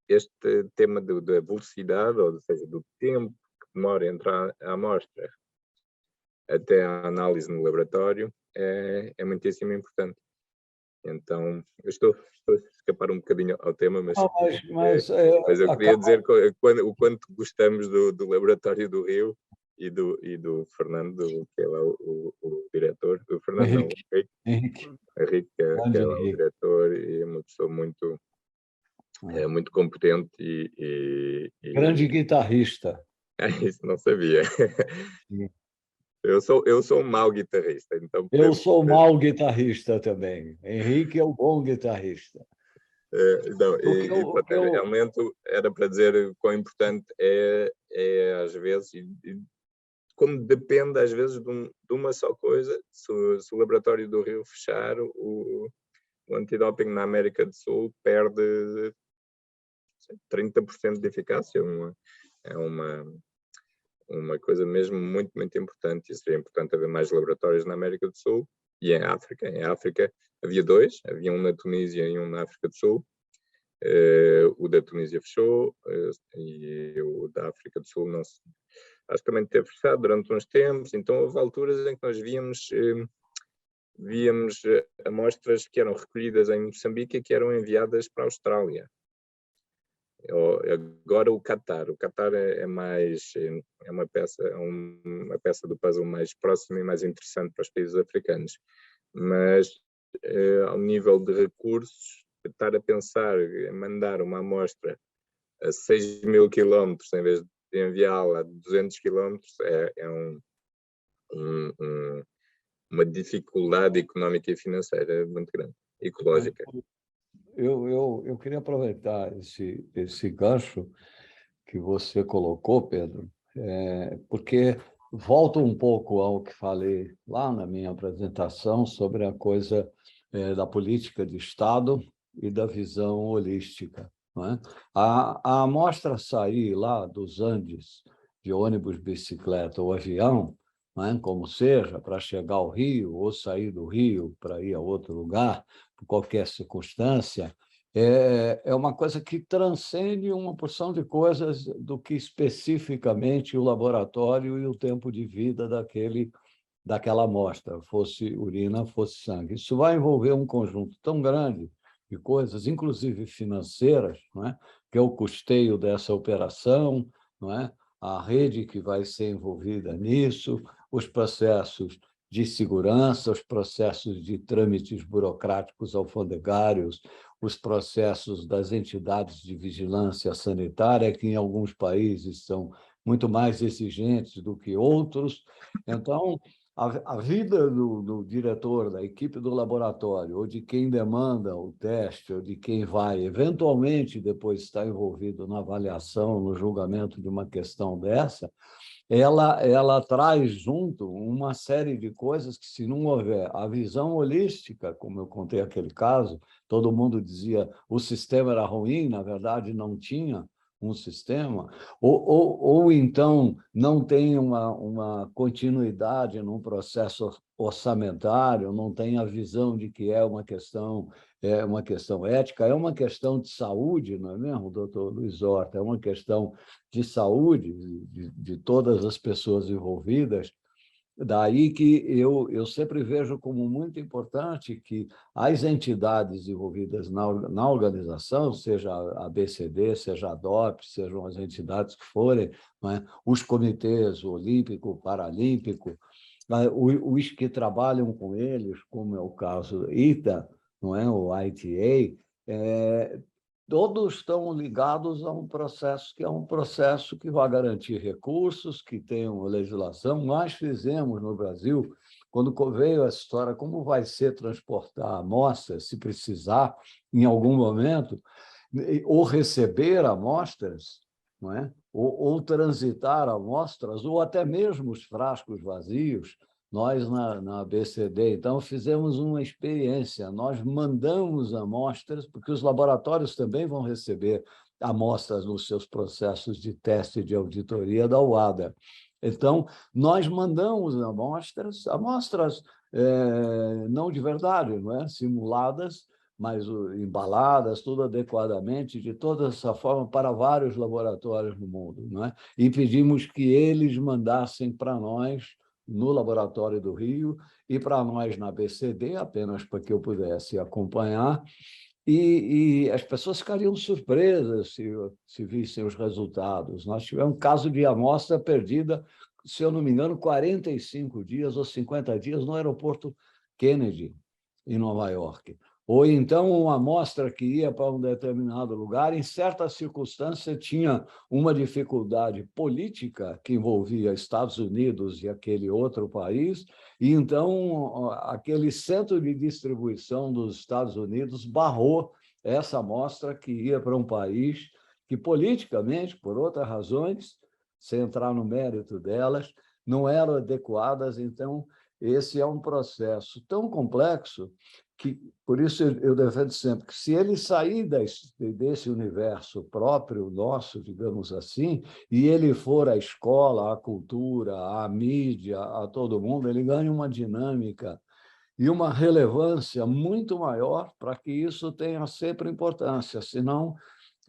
Este tema da velocidade, ou seja, do tempo que demora entre a amostra até a análise no laboratório, é muitíssimo importante. Então, eu estou a escapar um bocadinho ao tema, mas eu queria dizer o quanto gostamos do Laboratório do Rio e do Fernando, que é lá o diretor. O Fernando Henrique. Henrique, que é lá o diretor, e é uma pessoa muito competente e grande guitarrista. Isso não sabia. Eu sou um mau guitarrista, então... Eu sou um mau guitarrista também. Henrique é um bom guitarrista. Realmente era para dizer o quão importante é às vezes, como depende às vezes de uma só coisa. Se o Laboratório do Rio fechar, o antidoping na América do Sul perde 30% de eficácia. É uma coisa mesmo muito, muito importante. E seria importante haver mais laboratórios na América do Sul e em África. Em África havia 2, havia um na Tunísia e um na África do Sul. O da Tunísia fechou e o da África do Sul não se... Acho que também teve fechado durante uns tempos. Então houve alturas em que nós víamos amostras que eram recolhidas em Moçambique e que eram enviadas para a Austrália. Agora o Catar é uma peça do puzzle mais próxima e mais interessante para os países africanos, mas ao nível de recursos, estar a pensar em mandar uma amostra a 6.000 quilómetros em vez de enviá-la a 200 quilómetros é uma dificuldade económica e financeira muito grande, ecológica. Eu queria aproveitar esse gancho que você colocou, Pedro, porque volto um pouco ao que falei lá na minha apresentação sobre a coisa da política de Estado e da visão holística. Não é? A amostra sair lá dos Andes, de ônibus, bicicleta ou avião, não é? Como seja, para chegar ao Rio ou sair do Rio para ir a outro lugar, por qualquer circunstância, é uma coisa que transcende uma porção de coisas do que especificamente o laboratório e o tempo de vida daquela amostra, fosse urina, fosse sangue. Isso vai envolver um conjunto tão grande de coisas, inclusive financeiras, não é? Que é o custeio dessa operação, não é? A rede que vai ser envolvida nisso, os processos de segurança, os processos de trâmites burocráticos alfandegários, os processos das entidades de vigilância sanitária, que em alguns países são muito mais exigentes do que outros. Então, a vida do diretor, da equipe do laboratório, ou de quem demanda o teste, ou de quem vai, eventualmente, depois estar envolvido na avaliação, no julgamento de uma questão dessa, ela traz junto uma série de coisas que, se não houver a visão holística, como eu contei aquele caso, todo mundo dizia o sistema era ruim, na verdade não tinha um sistema, ou então não tem uma continuidade num processo orçamentário, não tem a visão de que é uma questão ética, é uma questão de saúde, não é mesmo, doutor Luiz Horta? É uma questão de saúde de todas as pessoas envolvidas. Daí que eu sempre vejo como muito importante que as entidades envolvidas na organização, seja a ABCD, seja a DOP, sejam as entidades que forem, não é? Os comitês olímpico, paralímpico, os que trabalham com eles, como é o caso do ITA, não é? O ITA, todos estão ligados a um processo que é um processo que vai garantir recursos, que tem uma legislação. Nós fizemos no Brasil, quando veio essa história, como vai ser transportar amostras, se precisar, em algum momento, ou receber amostras, não é? ou transitar amostras, ou até mesmo os frascos vazios. Nós, na ABCD, então, fizemos uma experiência. Nós mandamos amostras, porque os laboratórios também vão receber amostras nos seus processos de teste de auditoria da UADA. Então, nós mandamos amostras não de verdade, não é? Simuladas, mas embaladas, tudo adequadamente, de toda essa forma, para vários laboratórios no mundo, não é? E pedimos que eles mandassem para nós, no Laboratório do Rio, e para nós na ABCD, apenas para que eu pudesse acompanhar, e as pessoas ficariam surpresas se vissem os resultados. Nós tivemos um caso de amostra perdida, se eu não me engano, 45 dias ou 50 dias no aeroporto Kennedy, em Nova York. Ou então uma amostra que ia para um determinado lugar, em certa circunstância tinha uma dificuldade política que envolvia Estados Unidos e aquele outro país, e então aquele centro de distribuição dos Estados Unidos barrou essa amostra que ia para um país que politicamente, por outras razões, sem entrar no mérito delas, não eram adequadas. Então, esse é um processo tão complexo que, por isso, eu defendo sempre que, se ele sair desse universo próprio nosso, digamos assim, e ele for à escola, à cultura, à mídia, a todo mundo, ele ganha uma dinâmica e uma relevância muito maior para que isso tenha sempre importância. Senão,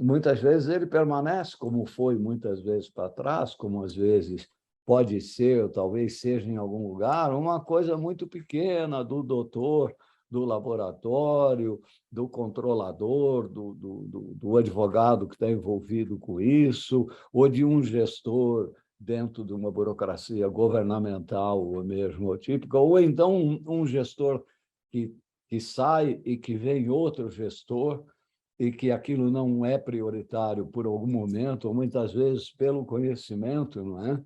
muitas vezes, ele permanece, como foi muitas vezes para trás, como às vezes pode ser, ou talvez seja em algum lugar, uma coisa muito pequena do doutor, do laboratório, do controlador, do advogado que está envolvido com isso, ou de um gestor dentro de uma burocracia governamental ou mesmo típica, ou então um gestor que sai e que vem outro gestor e que aquilo não é prioritário por algum momento, ou muitas vezes pelo conhecimento, não é?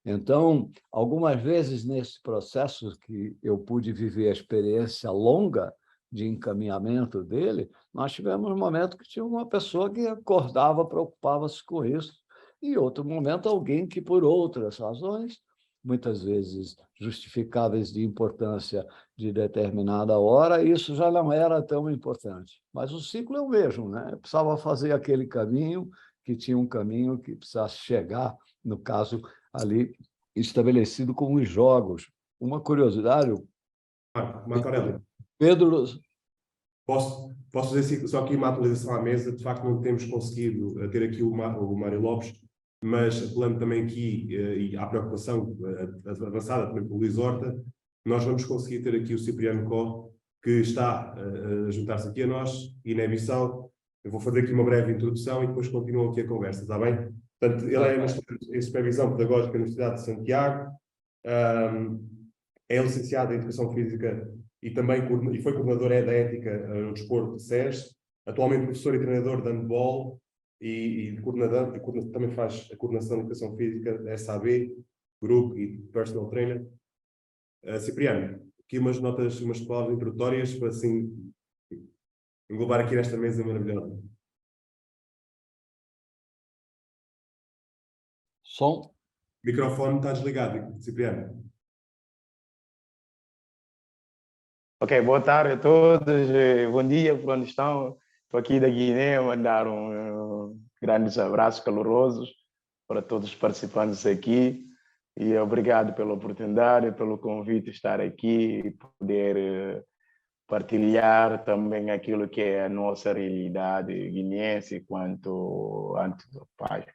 Então, algumas vezes nesse processo que eu pude viver a experiência longa de encaminhamento dele, nós tivemos um momento que tinha uma pessoa que acordava, preocupava-se com isso, e outro momento alguém que, por outras razões, muitas vezes justificáveis de importância de determinada hora, isso já não era tão importante. Mas o ciclo é o mesmo, né? Eu precisava fazer aquele caminho, que tinha um caminho que precisasse chegar, no caso, ali estabelecido como os jogos. Uma curiosidade, Marco Aurélio, Pedro... posso dizer só aqui uma atualização à mesa. De facto, não temos conseguido ter aqui o Mário Lopes, mas apelando também aqui e à preocupação avançada também pelo Luís Horta, nós vamos conseguir ter aqui o Cipriano Có, que está a juntar-se aqui a nós, e Guiné-Bissau. Eu vou fazer aqui uma breve introdução e depois continuam aqui a conversa, está bem? Portanto, ele é em supervisão pedagógica na Universidade de Santiago, é licenciado em Educação Física e também foi coordenador da Ética no Desporto de SES, atualmente professor e treinador de handball e também faz a coordenação de Educação Física da SAB, Grupo e Personal Trainer. Cipriano, aqui umas notas, umas palavras introdutórias para assim englobar aqui nesta mesa maravilhosa. Som. O microfone está desligado, Cipriano. Ok, boa tarde a todos, bom dia por onde estão. Estou aqui da Guiné a mandar grandes abraços calorosos para todos os participantes aqui e obrigado pela oportunidade, pelo convite de estar aqui e poder partilhar também aquilo que é a nossa realidade guineense quanto antidopagem.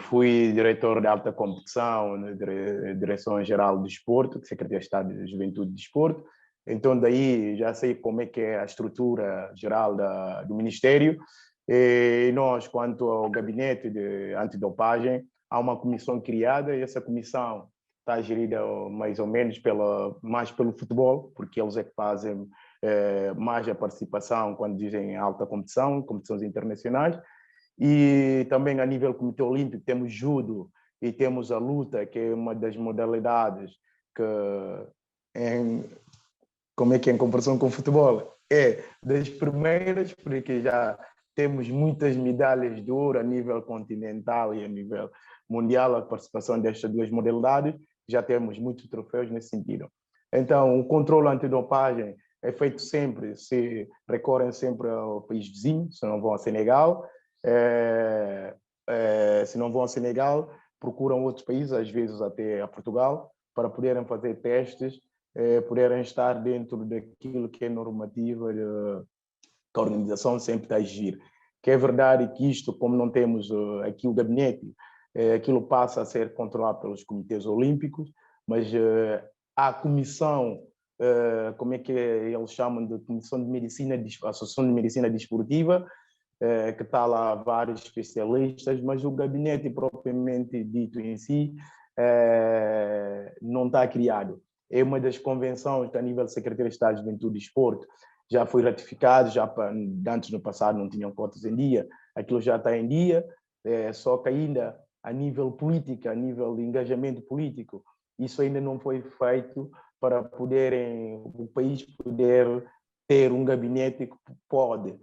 Fui diretor de alta competição na Direção-Geral do Desporto, Secretaria de Estado de Juventude e Desporto. Então, daí já sei como é que é a estrutura geral do Ministério. E nós, quanto ao gabinete de antidopagem, há uma comissão criada e essa comissão está gerida mais ou menos mais pelo futebol, porque eles é que fazem mais a participação quando dizem alta competição, competições internacionais. E também a nível do Comitê Olímpico temos judo e temos a luta, que é uma das modalidades que, como é que é em comparação com o futebol, é das primeiras, porque já temos muitas medalhas de ouro a nível continental e a nível mundial, a participação destas duas modalidades, já temos muitos troféus nesse sentido. Então, o controle antidopagem é feito sempre, recorrem sempre ao país vizinho, se não vão ao Senegal. Se não vão ao Senegal, procuram outros países, às vezes até a Portugal, para poderem fazer testes, poderem estar dentro daquilo que é normativa que a organização sempre está a agir. Que é verdade que isto, como não temos aqui o gabinete, aquilo passa a ser controlado pelos comitês olímpicos, mas a comissão, como é que eles chamam de Comissão de Medicina, Associação de Medicina Desportiva, que está lá vários especialistas, mas o gabinete propriamente dito em si não está criado. É uma das convenções que a nível da Secretaria de Estado de Juventude e Desporto já foi ratificado, já antes no passado não tinham cotas em dia, aquilo já está em dia, só que ainda a nível político, a nível de engajamento político, isso ainda não foi feito para o país poder ter um gabinete que pode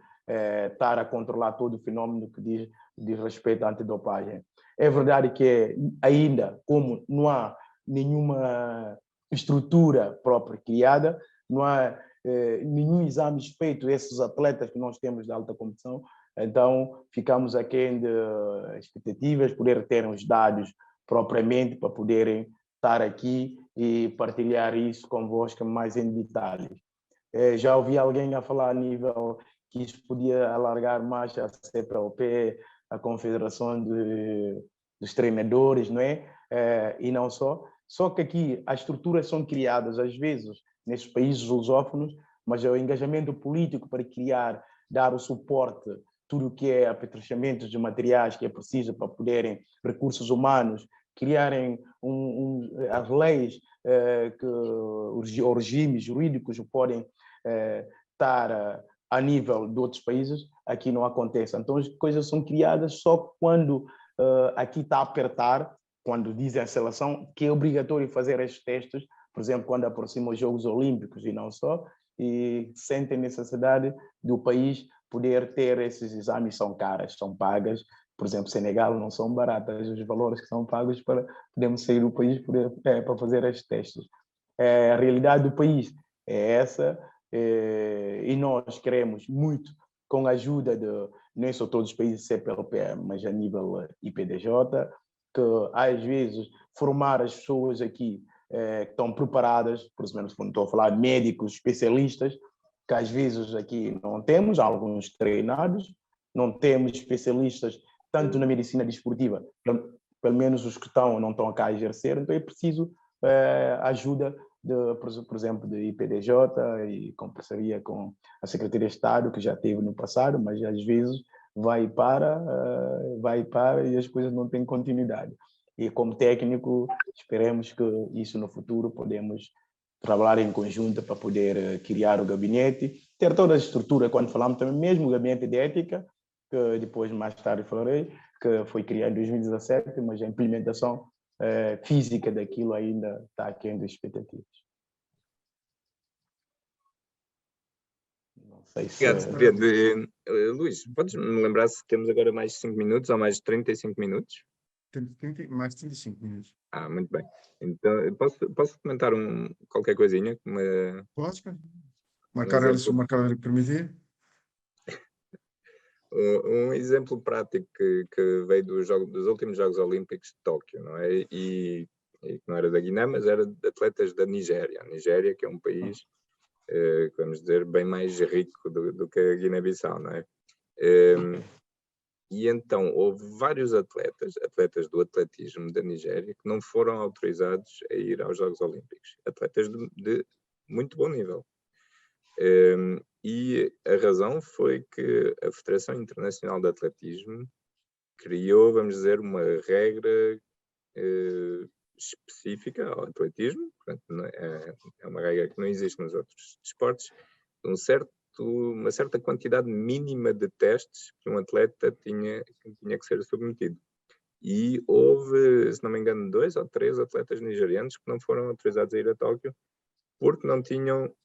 estar a controlar todo o fenómeno que diz respeito à antidopagem. É verdade que ainda, como não há nenhuma estrutura própria criada, não há nenhum exame feito a esses atletas que nós temos de alta competição, então ficamos aquém de expectativas, poder ter os dados propriamente para poderem estar aqui e partilhar isso convosco mais em detalhes. Já ouvi alguém a falar a nível que isso podia alargar mais a CPLP, a Confederação dos Treinadores, não é? E não só. Só que aqui as estruturas são criadas, às vezes, nesses países lusófonos, mas o engajamento político para criar, dar o suporte, tudo o que é apetrechamentos de materiais que é preciso para poderem, recursos humanos, criarem as leis que os regimes jurídicos podem estar a nível de outros países, aqui não acontece. Então as coisas são criadas só quando aqui está a apertar, quando dizem a seleção que é obrigatório fazer estes testes, por exemplo, quando aproximam os Jogos Olímpicos e não só, e sentem necessidade do país poder ter esses exames, são caras, são pagas. Por exemplo, Senegal não são baratas os valores que são pagos para podermos sair do país para fazer estes testes. A realidade do país é essa, e nós queremos muito, com a ajuda de, não é só todos os países CPLP, mas a nível IPDJ, que às vezes formar as pessoas aqui que estão preparadas, por exemplo, quando estou a falar de médicos, especialistas, que às vezes aqui não temos, alguns treinados, não temos especialistas tanto na medicina desportiva, pelo menos os que estão não estão cá a exercer, então é preciso ajuda, por exemplo, de IPDJ e com parceria com a Secretaria de Estado, que já teve no passado, mas às vezes vai para e as coisas não têm continuidade. E como técnico, esperemos que isso no futuro podemos trabalhar em conjunto para poder criar o gabinete, ter toda a estrutura, quando falamos também, mesmo o gabinete de ética, que depois mais tarde falarei, que foi criado em 2017, mas a implementação física daquilo ainda está aquém das expectativas. Não sei se... Obrigado, Pedro. Luís, podes-me lembrar se temos agora mais 5 minutos ou mais 35 minutos? Temos mais 35 minutos. Muito bem. Então, posso comentar qualquer coisinha? Podes, cara. Marcar ali, se o marcar permitir. Um exemplo prático que veio dos últimos Jogos Olímpicos de Tóquio, não é? E não era da Guiné, mas era de atletas da Nigéria. A Nigéria, que é um país, vamos dizer, bem mais rico do que a Guiné-Bissau, não é? E então houve vários atletas do atletismo da Nigéria, que não foram autorizados a ir aos Jogos Olímpicos. Atletas de muito bom nível. E a razão foi que a Federação Internacional de Atletismo criou, vamos dizer, uma regra específica ao atletismo, portanto, é uma regra que não existe nos outros desportos, uma certa quantidade mínima de testes que um atleta tinha que ser submetido. E houve, se não me engano, 2 ou 3 atletas nigerianos que não foram autorizados a ir a Tóquio porque não tinham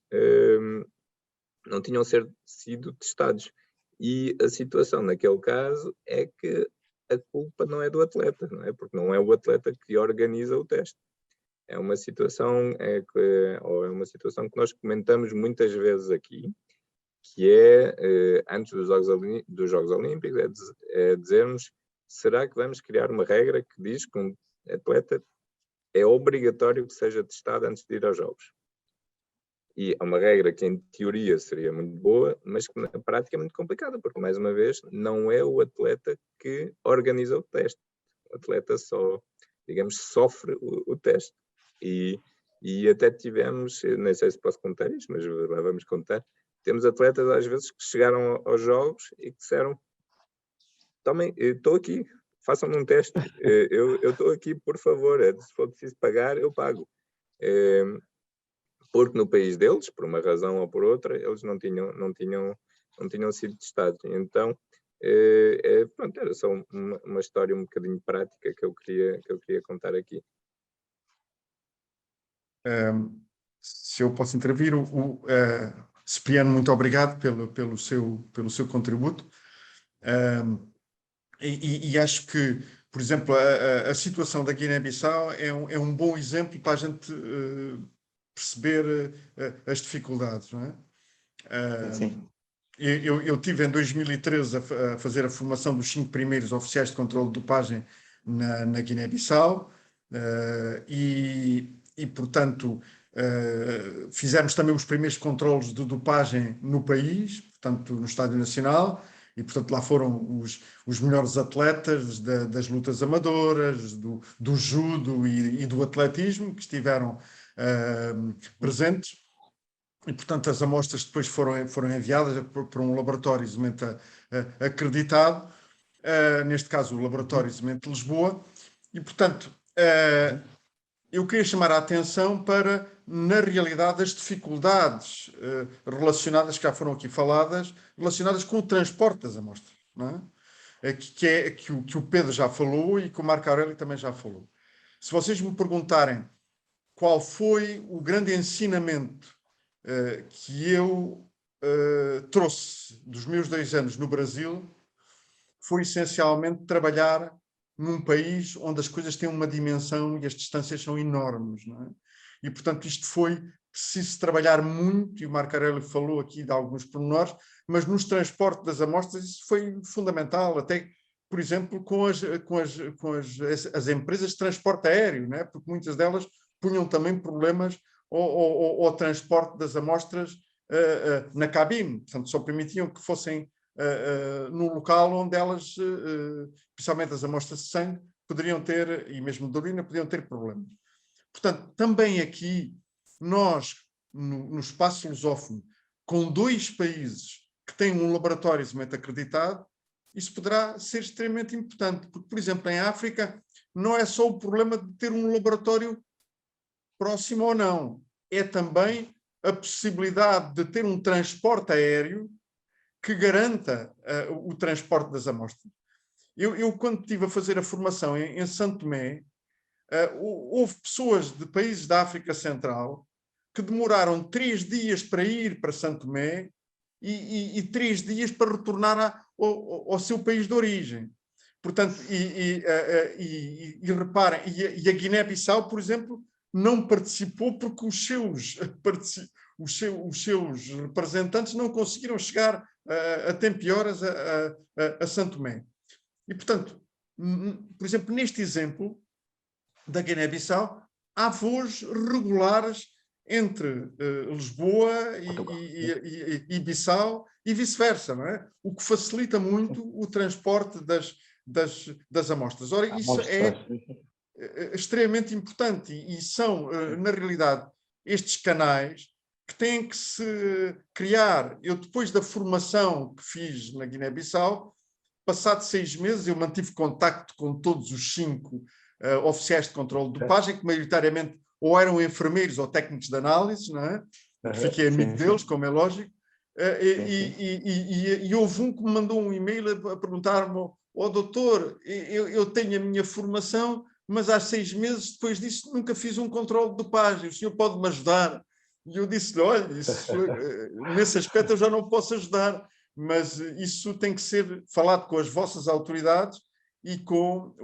sido testados. E a situação naquele caso é que a culpa não é do atleta, não é? Porque não é o atleta que organiza o teste. É uma situação que nós comentamos muitas vezes aqui, que é, antes dos Jogos Olímpicos, é dizermos, será que vamos criar uma regra que diz que um atleta é obrigatório que seja testado antes de ir aos Jogos? E é uma regra que, em teoria, seria muito boa, mas que, na prática, é muito complicada, porque, mais uma vez, não é o atleta que organiza o teste. O atleta só, digamos, sofre o teste. E até tivemos, não sei se posso contar isto, mas lá vamos contar, temos atletas, às vezes, que chegaram aos Jogos e que disseram: tomem, estou aqui, façam-me um teste, eu estou aqui, por favor, se for preciso pagar, eu pago. Porque no país deles, por uma razão ou por outra, eles não tinham sido testados. Então, pronto, era só uma história um bocadinho prática que eu queria contar aqui. Se eu posso intervir, Cipriano, muito obrigado pelo seu contributo. E acho que, por exemplo, a situação da Guiné-Bissau é um bom exemplo para a gente perceber as dificuldades, não é? Sim. Eu tive em 2013 a fazer a formação dos 5 primeiros oficiais de controle de dopagem na Guiné-Bissau e portanto, fizemos também os primeiros controles de dopagem no país, portanto, no Estádio Nacional, e portanto lá foram os melhores atletas das lutas amadoras, do judo e do atletismo que estiveram presentes. E, portanto, as amostras depois foram enviadas por um laboratório acreditado, neste caso o Laboratório Semente de Lisboa, e, portanto, eu queria chamar a atenção para, na realidade, as dificuldades relacionadas, que já foram aqui faladas, relacionadas com o transporte das amostras, não é? Que o Pedro já falou e que o Marco Aurélio também já falou. Se vocês me perguntarem qual foi o grande ensinamento que eu trouxe dos meus 2 anos no Brasil, foi essencialmente trabalhar num país onde as coisas têm uma dimensão e as distâncias são enormes, não é? E, portanto, isto foi preciso trabalhar muito, e o Marco Aurélio falou aqui de alguns pormenores, mas nos transportes das amostras isso foi fundamental, até, por exemplo, com as empresas de transporte aéreo, não é? Porque muitas delas punham também problemas ao transporte das amostras na cabine, portanto, só permitiam que fossem no local onde elas, principalmente as amostras de sangue, poderiam ter, e mesmo de urina, poderiam ter problemas. Portanto, também aqui, nós, no espaço lusófono, com 2 países que têm um laboratório semente acreditado, isso poderá ser extremamente importante, porque, por exemplo, em África, não é só o problema de ter um laboratório próximo ou não, é também a possibilidade de ter um transporte aéreo que garanta o transporte das amostras. Eu, quando estive a fazer a formação em Santo Tomé, houve pessoas de países da África Central que demoraram 3 dias para ir para Santo Tomé e 3 dias para retornar ao seu país de origem. Portanto, reparem, a Guiné-Bissau, por exemplo, não participou porque os seus representantes não conseguiram chegar a tempo e horas a Santo Tomé. E, portanto, por exemplo, neste exemplo da Guiné-Bissau, há voos regulares entre Lisboa e Bissau e vice-versa, não é? O que facilita muito o transporte das amostras. Ora, isso é extremamente importante e são, na realidade, estes canais que têm que se criar. Eu, depois da formação que fiz na Guiné-Bissau, passado 6 meses, eu mantive contacto com todos os 5 oficiais de controle de dopagem, que maioritariamente ou eram enfermeiros ou técnicos de análise, não é? Fiquei amigo deles, como é lógico, e houve um que me mandou um e-mail a perguntar-me: doutor, eu tenho a minha formação, mas há 6 meses depois disso nunca fiz um controle de dopagem, o senhor pode-me ajudar? E eu disse-lhe: olha, nesse aspecto eu já não posso ajudar, mas isso tem que ser falado com as vossas autoridades e com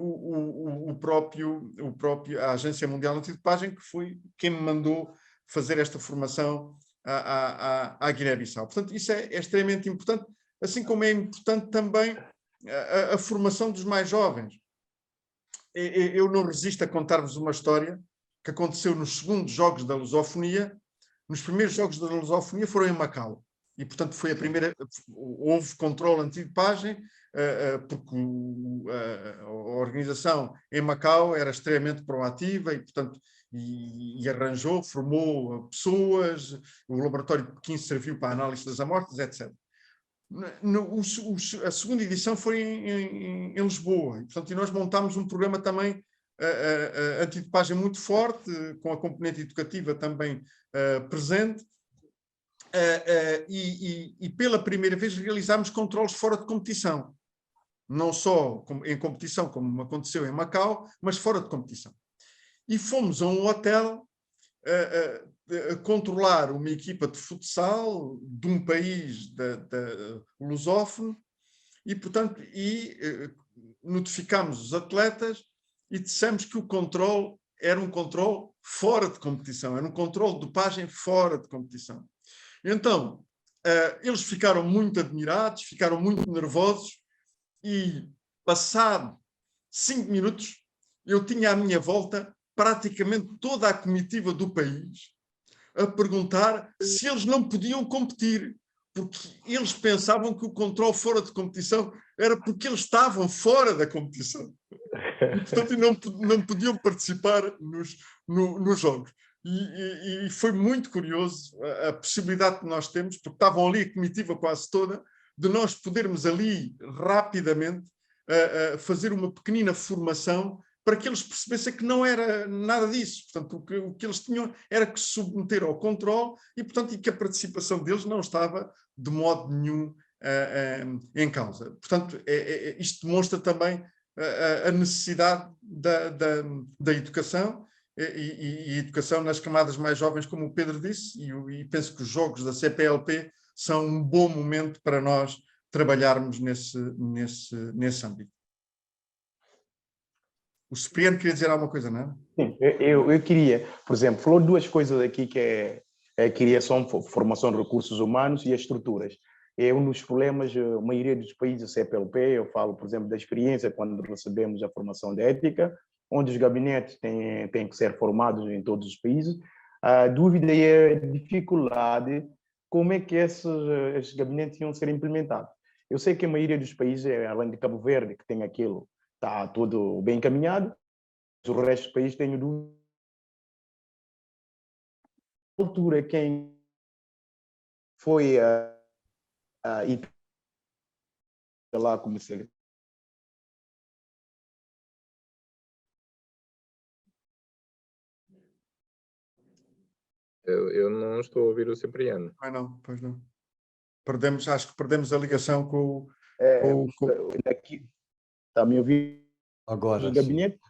a Agência Mundial Antidopagem, que foi quem me mandou fazer esta formação à Guiné-Bissau. Portanto, isso é extremamente importante, assim como é importante também a formação dos mais jovens. Eu não resisto a contar-vos uma história que aconteceu nos segundos Jogos da Lusofonia. Nos primeiros Jogos da Lusofonia foram em Macau. E, portanto, foi a primeira. Houve controle antidopagem, porque a organização em Macau era extremamente proativa e, portanto, e arranjou, formou pessoas, o laboratório de Pequim serviu para a análise das amostras, etc. A segunda edição foi em Lisboa, e, portanto, nós montámos um programa também antidopagem muito forte, com a componente educativa também presente, e pela primeira vez realizámos controles fora de competição, não só em competição, como aconteceu em Macau, mas fora de competição. E fomos a um hotel a controlar uma equipa de futsal de um país lusófono e, portanto, notificámos os atletas e dissemos que o controle era um controle fora de competição, era um controle de dopagem fora de competição. Então, eles ficaram muito admirados, ficaram muito nervosos e, passado 5 minutos, eu tinha à minha volta praticamente toda a comitiva do país a perguntar se eles não podiam competir, porque eles pensavam que o controle fora de competição era porque eles estavam fora da competição. E, portanto, não podiam participar nos jogos. E foi muito curioso a possibilidade que nós temos, porque estavam ali a comitiva quase toda, de nós podermos ali rapidamente fazer uma pequenina formação para que eles percebessem que não era nada disso. Portanto, o que eles tinham era que se submeter ao controle e, portanto, e que a participação deles não estava de modo nenhum em causa. Portanto, isto demonstra também a necessidade da educação e educação nas camadas mais jovens, como o Pedro disse, e penso que os jogos da CPLP são um bom momento para nós trabalharmos nesse âmbito. O Cipriano queria dizer alguma coisa, não é? Sim, eu queria, por exemplo, falou duas coisas aqui que é a criação, formação de recursos humanos e as estruturas. É um dos problemas, a maioria dos países CPLP, eu falo, por exemplo, da experiência quando recebemos a formação de ética, onde os gabinetes têm que ser formados em todos os países. A dúvida é a dificuldade, como é que esses gabinetes iam ser implementados. Eu sei que a maioria dos países, além de Cabo Verde, que tem aquilo, está tudo bem encaminhado, o resto do país tem dúvida. Na altura, quem foi lá comecei. Eu não estou a ouvir o Cipriano. Pois não. Acho que perdemos a ligação com Daqui, está a me ouvir? Agora, O gabinete?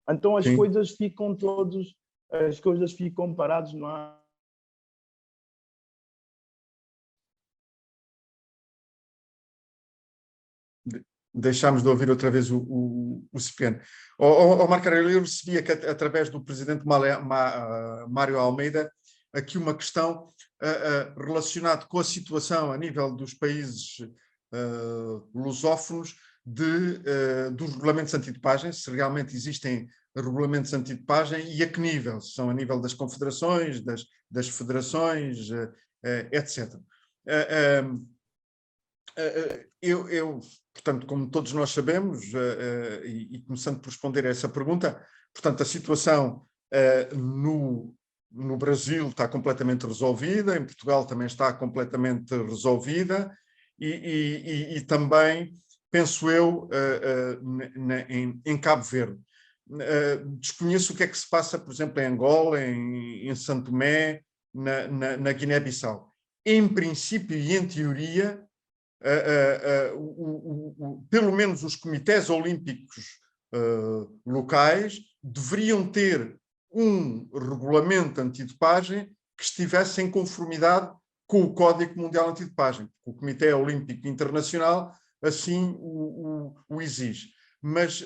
Então as Sim. coisas ficam paradas, não há. Deixámos de ouvir outra vez o Cipriano. Marco Aurélio, eu recebi através do presidente Mário Almeida aqui uma questão relacionada com a situação a nível dos países lusófonos dos regulamentos antidopagem, se realmente existem regulamentos antidopagem e a que nível, se são a nível das confederações, das federações, etc. Portanto, como todos nós sabemos, e começando por responder a essa pergunta, portanto, a situação no Brasil está completamente resolvida, em Portugal também está completamente resolvida, e também, penso eu, em Cabo Verde. Desconheço o que é que se passa, por exemplo, em Angola, em São Tomé, na Guiné-Bissau. Em princípio e em teoria, pelo menos os comitês olímpicos locais deveriam ter um regulamento antidopagem que estivesse em conformidade com o Código Mundial Antidopagem. O Comitê Olímpico Internacional assim o exige. Mas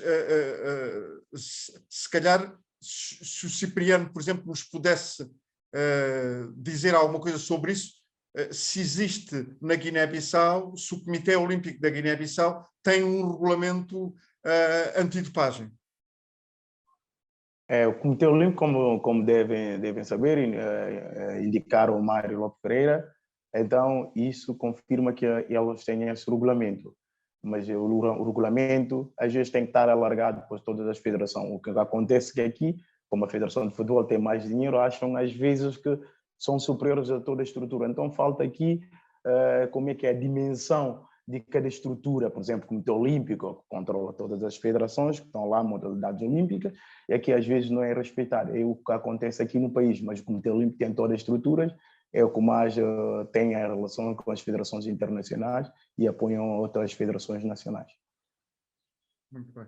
se calhar, se o Cipriano, por exemplo, nos pudesse dizer alguma coisa sobre isso, se existe na Guiné-Bissau, se o Comitê Olímpico da Guiné-Bissau tem um regulamento antidopagem. O Comitê Olímpico, como devem saber, indicaram o Mário Lopes Pereira, então isso confirma que eles têm esse regulamento. Mas o regulamento, às vezes, tem que estar alargado por todas as federações. O que acontece é que aqui, como a Federação de Futebol tem mais dinheiro, acham às vezes que são superiores a toda a estrutura. Então, falta aqui como é que é a dimensão de cada estrutura, por exemplo, o Comitê Olímpico, que controla todas as federações que estão lá, modalidades olímpicas, e aqui às vezes não é respeitado. É o que acontece aqui no país, mas o Comitê Olímpico tem todas as estruturas, é o que mais tem a relação com as federações internacionais e apoiam outras federações nacionais. Muito bem.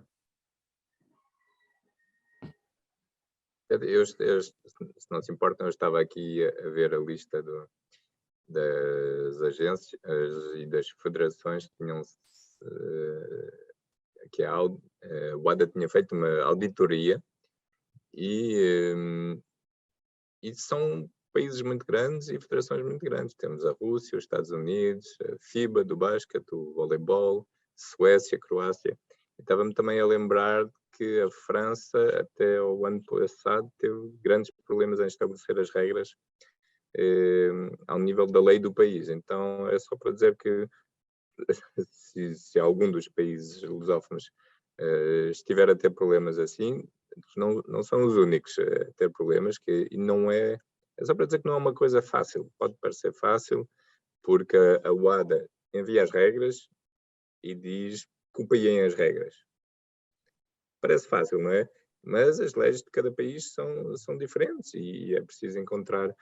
Se não se importam, eu estava aqui a ver a lista das agências e das federações que tinham que a WADA tinha feito uma auditoria e são países muito grandes e federações muito grandes. Temos a Rússia, os Estados Unidos, a FIBA do basquete, o voleibol, Suécia, Croácia. E estava-me também a lembrar que a França, até o ano passado, teve grandes problemas em estabelecer as regras ao nível da lei do país. Então, é só para dizer que se algum dos países lusófonos estiver a ter problemas assim, não são os únicos a ter problemas, e não é só para dizer que não é uma coisa fácil. Pode parecer fácil, porque a WADA envia as regras e diz copiem as regras. Parece fácil, não é? Mas as leis de cada país são diferentes e é preciso encontrar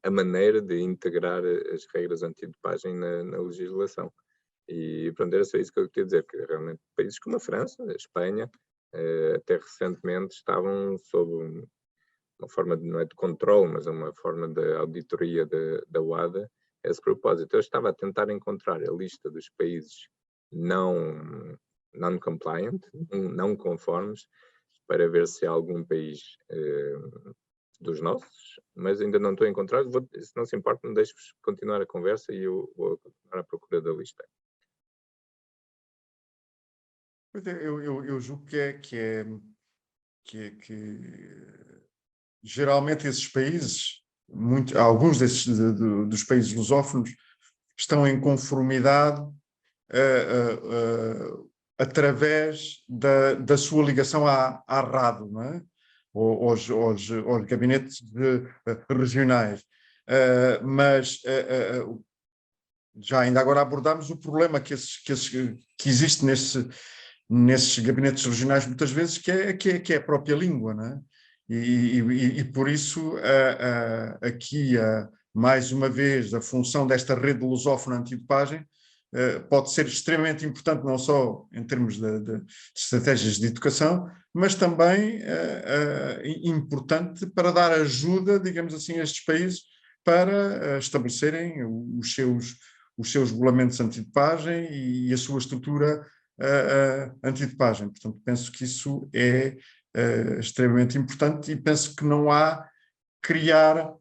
a maneira de integrar as regras antidopagem na legislação. E pronto, era só isso que eu queria dizer, que realmente países como a França, a Espanha, até recentemente estavam sob uma forma, não é de controle, mas uma forma de auditoria da WADA a esse propósito. Eu estava a tentar encontrar a lista dos países non-compliant, não conformes, para ver se há algum país dos nossos, mas ainda não estou a encontrar. Se não se importa, me deixe-vos continuar a conversa e eu vou continuar à procura da lista. Eu julgo que geralmente esses países, alguns dos países lusófonos, estão em conformidade através da sua ligação à RADO, não é? Aos gabinetes regionais. Mas já ainda agora abordámos o problema que existe nesses gabinetes regionais muitas vezes, que é a própria língua, não é? E por isso aqui, mais uma vez, a função desta rede lusófona antidopagem pode ser extremamente importante, não só em termos de estratégias de educação, mas também importante para dar ajuda, digamos assim, a estes países para estabelecerem os seus regulamentos antidopagem e a sua estrutura antidopagem. Portanto, penso que isso é extremamente importante e penso que não há criar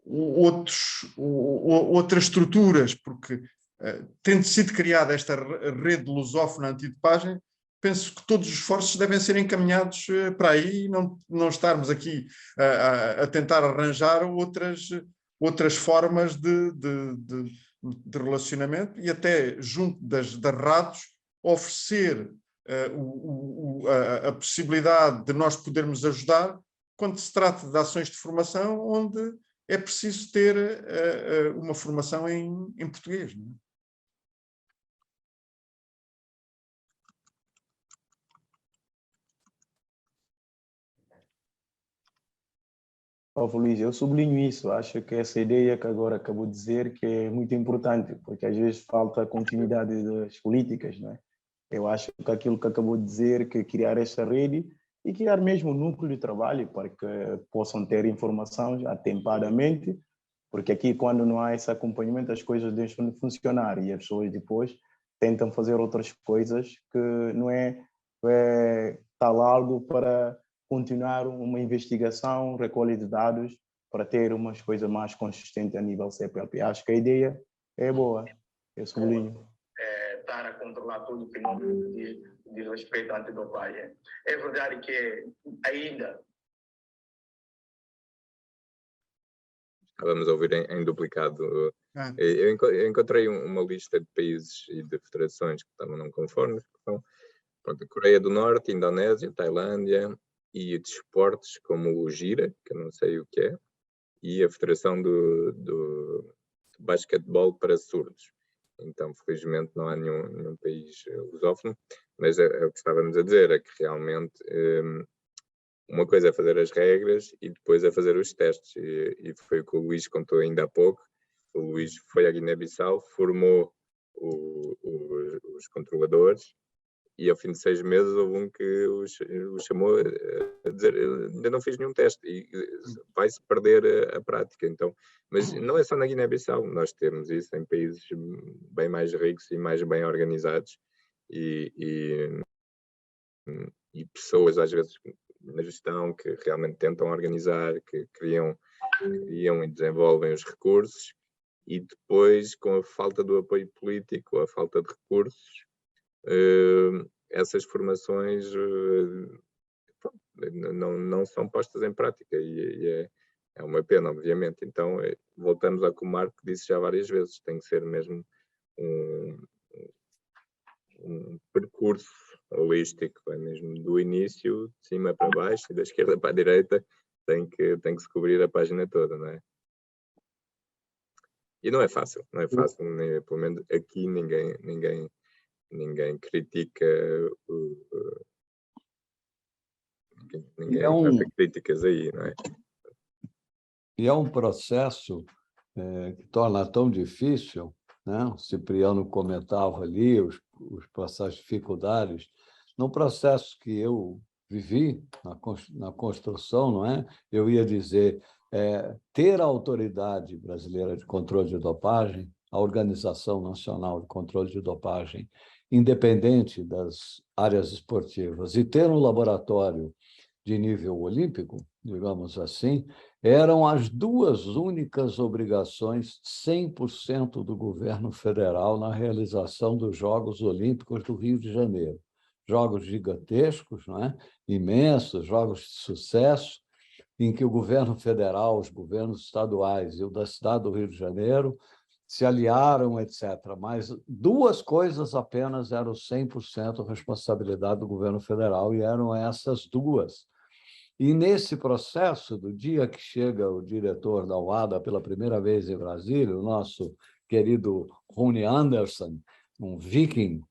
outras estruturas, porque tendo sido criada esta rede lusófona antidopagem, penso que todos os esforços devem ser encaminhados para aí e não estarmos aqui a tentar arranjar outras formas de relacionamento e até junto das RADs oferecer a possibilidade de nós podermos ajudar quando se trata de ações de formação onde é preciso ter uma formação em português. Não é? Luís, eu sublinho isso. Acho que essa ideia que agora acabou de dizer que é muito importante, porque às vezes falta continuidade das políticas, não é? Eu acho que aquilo que acabou de dizer, que criar esta rede e criar mesmo um núcleo de trabalho para que possam ter informação atempadamente, porque aqui quando não há esse acompanhamento as coisas deixam de funcionar e as pessoas depois tentam fazer outras coisas que não é tal algo para continuar uma investigação, recolha de dados para ter umas coisas mais consistentes a nível CPLP. Acho que a ideia é boa, eu sublinho. Estar a controlar tudo o que não diz respeito à antidopagem. É verdade que ainda... Estávamos a ouvir em duplicado. Eu encontrei uma lista de países e de federações que estavam não conformes, que são a Coreia do Norte, Indonésia, Tailândia, e de esportes como o Gira, que eu não sei o que é, e a Federação do Basquetebol para Surdos. Então, felizmente, não há nenhum país lusófono, mas o que estávamos a dizer é que realmente uma coisa é fazer as regras e depois é fazer os testes. E foi o que o Luís contou ainda há pouco. O Luís foi à Guiné-Bissau, formou os controladores e ao fim de 6 meses houve um que o chamou a dizer ainda não fiz nenhum teste e vai-se perder a prática. Então, mas não é só na Guiné-Bissau, nós temos isso em países bem mais ricos e mais bem organizados e pessoas às vezes na gestão que realmente tentam organizar, que criam e desenvolvem os recursos e depois com a falta do apoio político, a falta de recursos, essas formações não são postas em prática e é uma pena, obviamente. Então, voltamos ao que o Marco disse já várias vezes, tem que ser mesmo um percurso ou holístico, é mesmo do início, de cima para baixo e da esquerda para a direita, tem que se cobrir a página toda, não é? E não é fácil, pelo menos aqui ninguém critica, ninguém levanta críticas aí, não é? E é um processo que torna tão difícil, né? O Cipriano comentava ali as dificuldades, no processo que eu vivi na construção, não é? Eu ia dizer, ter a Autoridade Brasileira de Controle de Dopagem, a Organização Nacional de Controle de Dopagem, independente das áreas esportivas, e ter um laboratório de nível olímpico, digamos assim, eram as duas únicas obrigações 100% do governo federal na realização dos Jogos Olímpicos do Rio de Janeiro. Jogos gigantescos, não é? Imensos, jogos de sucesso, em que o governo federal, os governos estaduais e o da cidade do Rio de Janeiro se aliaram, etc. Mas duas coisas apenas eram 100% responsabilidade do governo federal, e eram essas duas. E nesse processo, do dia que chega o diretor da UADA pela primeira vez em Brasília, o nosso querido Rune Anderson, um viking,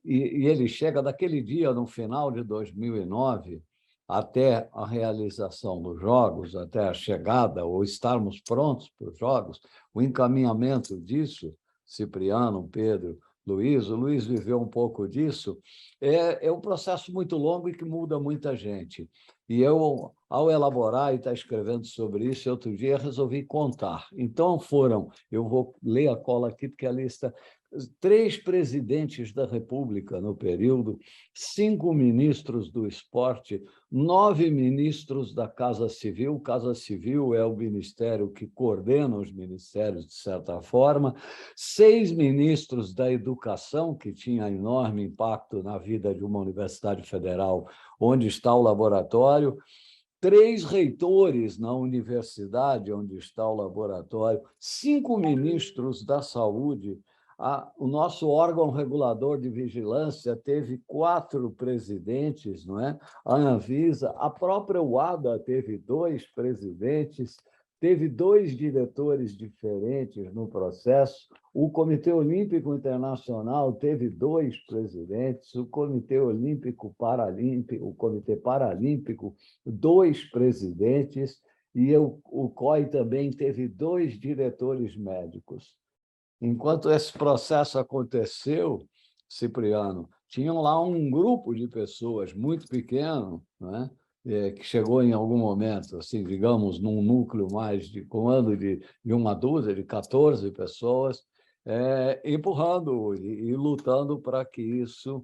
e ele chega daquele dia, no final de 2009, até a realização dos Jogos, até a chegada, ou estarmos prontos para os Jogos, o encaminhamento disso, Cipriano, Pedro, Luiz, o Luiz viveu um pouco disso, é um processo muito longo e que muda muita gente. E eu, ao elaborar e estar escrevendo sobre isso, outro dia resolvi contar. Então eu vou ler a cola aqui, porque a lista, 3 presidentes da República no período, 5 ministros do esporte, 9 ministros da Casa Civil. Casa Civil é o ministério que coordena os ministérios, de certa forma, 6 ministros da Educação, que tinha enorme impacto na vida de uma universidade federal, onde está o laboratório, 3 reitores na universidade, onde está o laboratório, 5 ministros da saúde. O nosso órgão regulador de vigilância teve 4 presidentes, não é? A Anvisa, a própria UADA teve 2 presidentes, teve 2 diretores diferentes no processo, o Comitê Olímpico Internacional teve 2 presidentes, o Comitê Olímpico Paralímpico, o Comitê Paralímpico, 2 presidentes, e o COI também teve 2 diretores médicos. Enquanto esse processo aconteceu, Cipriano, tinham lá um grupo de pessoas muito pequeno, né? Que chegou em algum momento, assim, digamos, num núcleo mais de comando de uma dúzia, de 14 pessoas, empurrando e lutando para que isso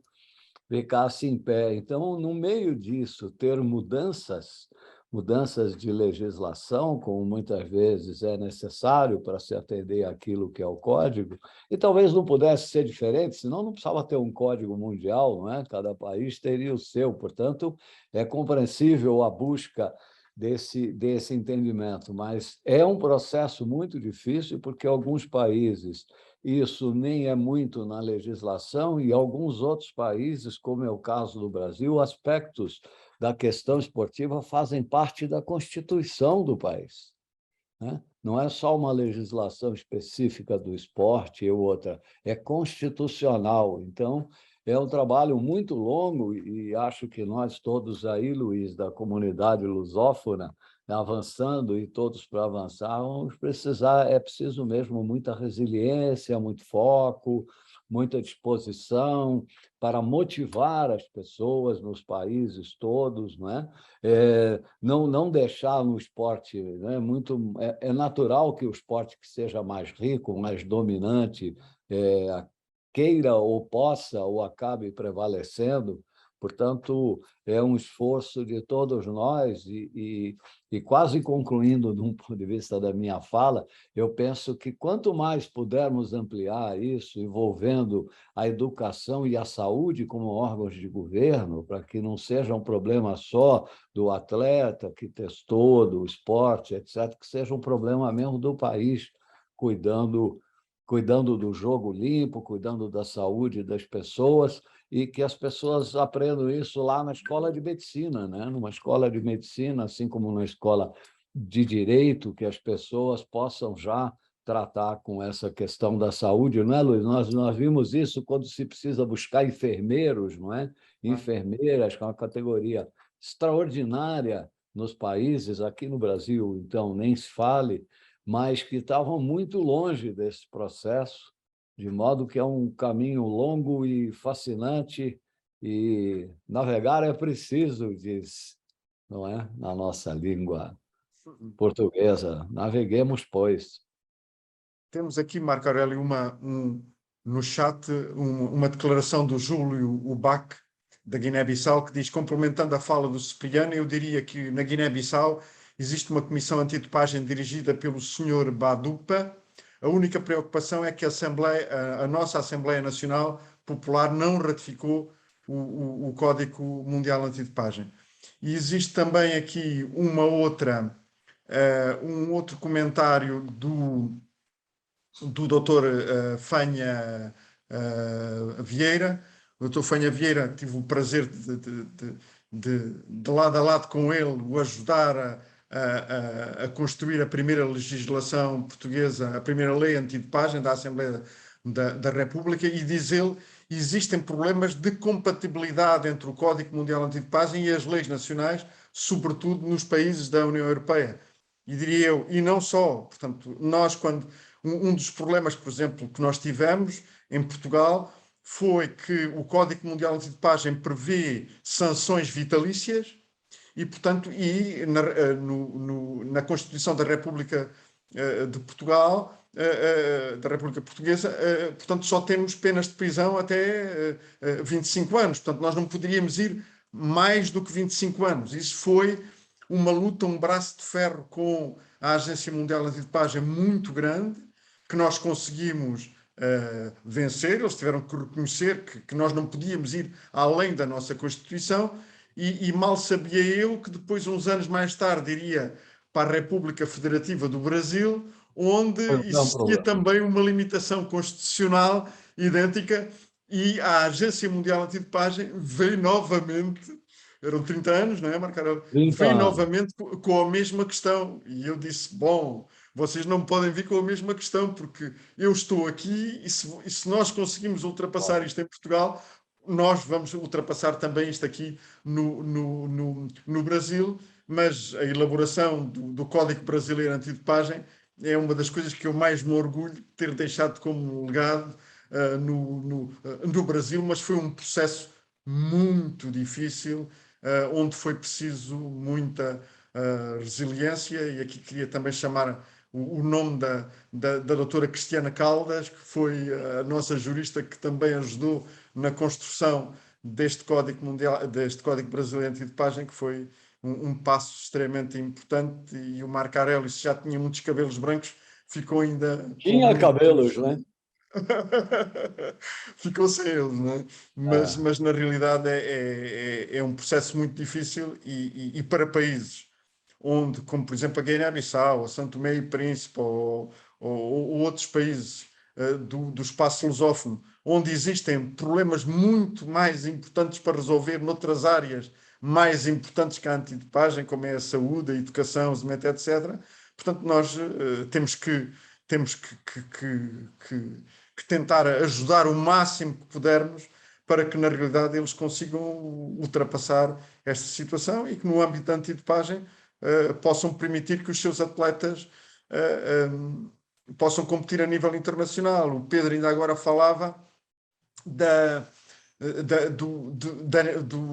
ficasse em pé. Então, no meio disso, ter mudanças de legislação, como muitas vezes é necessário para se atender àquilo que é o código, e talvez não pudesse ser diferente, senão não precisava ter um código mundial, não é? Cada país teria o seu, portanto, é compreensível a busca desse entendimento, mas é um processo muito difícil, porque alguns países isso nem é muito na legislação, e alguns outros países, como é o caso do Brasil, aspectos da questão esportiva fazem parte da Constituição do país, né? Não é só uma legislação específica do esporte ou outra, é constitucional. Então, é um trabalho muito longo, e acho que nós todos aí, Luiz, da comunidade lusófona, avançando, e todos para avançar, é preciso mesmo muita resiliência, muito foco, muita disposição para motivar as pessoas nos países todos, não é? Não deixar no esporte, né? É natural que o esporte que seja mais rico, mais dominante, queira ou possa ou acabe prevalecendo. Portanto, é um esforço de todos nós, e quase concluindo, de um ponto de vista da minha fala, eu penso que quanto mais pudermos ampliar isso, envolvendo a educação e a saúde como órgãos de governo, para que não seja um problema só do atleta que testou, do esporte, etc., que seja um problema mesmo do país, cuidando cuidando do jogo limpo, cuidando da saúde das pessoas, e que as pessoas aprendam isso lá na escola de medicina, né? Numa escola de medicina, assim como na escola de direito, que as pessoas possam já tratar com essa questão da saúde, não é, Luiz? Nós vimos isso quando se precisa buscar enfermeiros, não é? Enfermeiras, que é uma categoria extraordinária nos países, aqui no Brasil, então, nem se fale, mas que estavam muito longe desse processo, de modo que é um caminho longo e fascinante, e navegar é preciso, diz, não é? Na nossa língua portuguesa. Naveguemos, pois. Temos aqui, Marco Aurélio, no chat, uma declaração do Júlio Ubac, da Guiné-Bissau, que diz, complementando a fala do Cipriano, eu diria que na Guiné-Bissau existe uma comissão antidopagem dirigida pelo Sr. Badupa. A única preocupação é que a nossa Assembleia Nacional Popular não ratificou o Código Mundial Antidopagem. E existe também aqui um outro comentário do Dr. Fanha Vieira. O Dr. Fanha Vieira, tive o prazer de lado a lado com ele, o ajudar a construir a primeira legislação portuguesa, a primeira lei antidopagem da Assembleia da República, e diz ele, existem problemas de compatibilidade entre o Código Mundial Antidopagem e as leis nacionais, sobretudo nos países da União Europeia. E diria eu, e não só, portanto, nós quando... Um dos problemas, por exemplo, que nós tivemos em Portugal foi que o Código Mundial Antidopagem prevê sanções vitalícias e, portanto, na Constituição da República de Portugal, da República Portuguesa, portanto, só temos penas de prisão até 25 anos. Portanto, nós não poderíamos ir mais do que 25 anos. Isso foi uma luta, um braço de ferro com a Agência Mundial Antidopagem muito grande, que nós conseguimos vencer. Eles tiveram que reconhecer que nós não podíamos ir além da nossa Constituição, e mal sabia eu que depois, uns anos mais tarde, iria para a República Federativa do Brasil, onde existia também uma limitação constitucional idêntica, e a Agência Mundial Antidopagem veio novamente, eram 30 anos, não é, Marco Aurélio? Veio novamente com a mesma questão, e eu disse, bom, vocês não podem vir com a mesma questão, porque eu estou aqui e se nós conseguimos ultrapassar isto em Portugal, nós vamos ultrapassar também isto aqui no Brasil. Mas a elaboração do Código Brasileiro Antidopagem é uma das coisas que eu mais me orgulho de ter deixado como legado no Brasil, mas foi um processo muito difícil, onde foi preciso muita resiliência, e aqui queria também chamar o nome da doutora Cristiana Caldas, que foi a nossa jurista que também ajudou na construção deste Código Brasileiro Antidopagem, que foi um passo extremamente importante, e o Marco Aurélio, se já tinha muitos cabelos brancos, ficou ainda... Tinha cabelos, não é? Ficou sem eles, não é? Mas na realidade é um processo muito difícil, e para países onde, como por exemplo a Guiné-Bissau, ou São Tomé e Príncipe, ou outros países do espaço lusófono, onde existem problemas muito mais importantes para resolver noutras áreas mais importantes que a antidopagem, como é a saúde, a educação, os métodos, etc. Portanto, nós temos que tentar ajudar o máximo que pudermos para que, na realidade, eles consigam ultrapassar esta situação, e que, no âmbito da antidopagem, possam permitir que os seus atletas possam competir a nível internacional. O Pedro ainda agora falava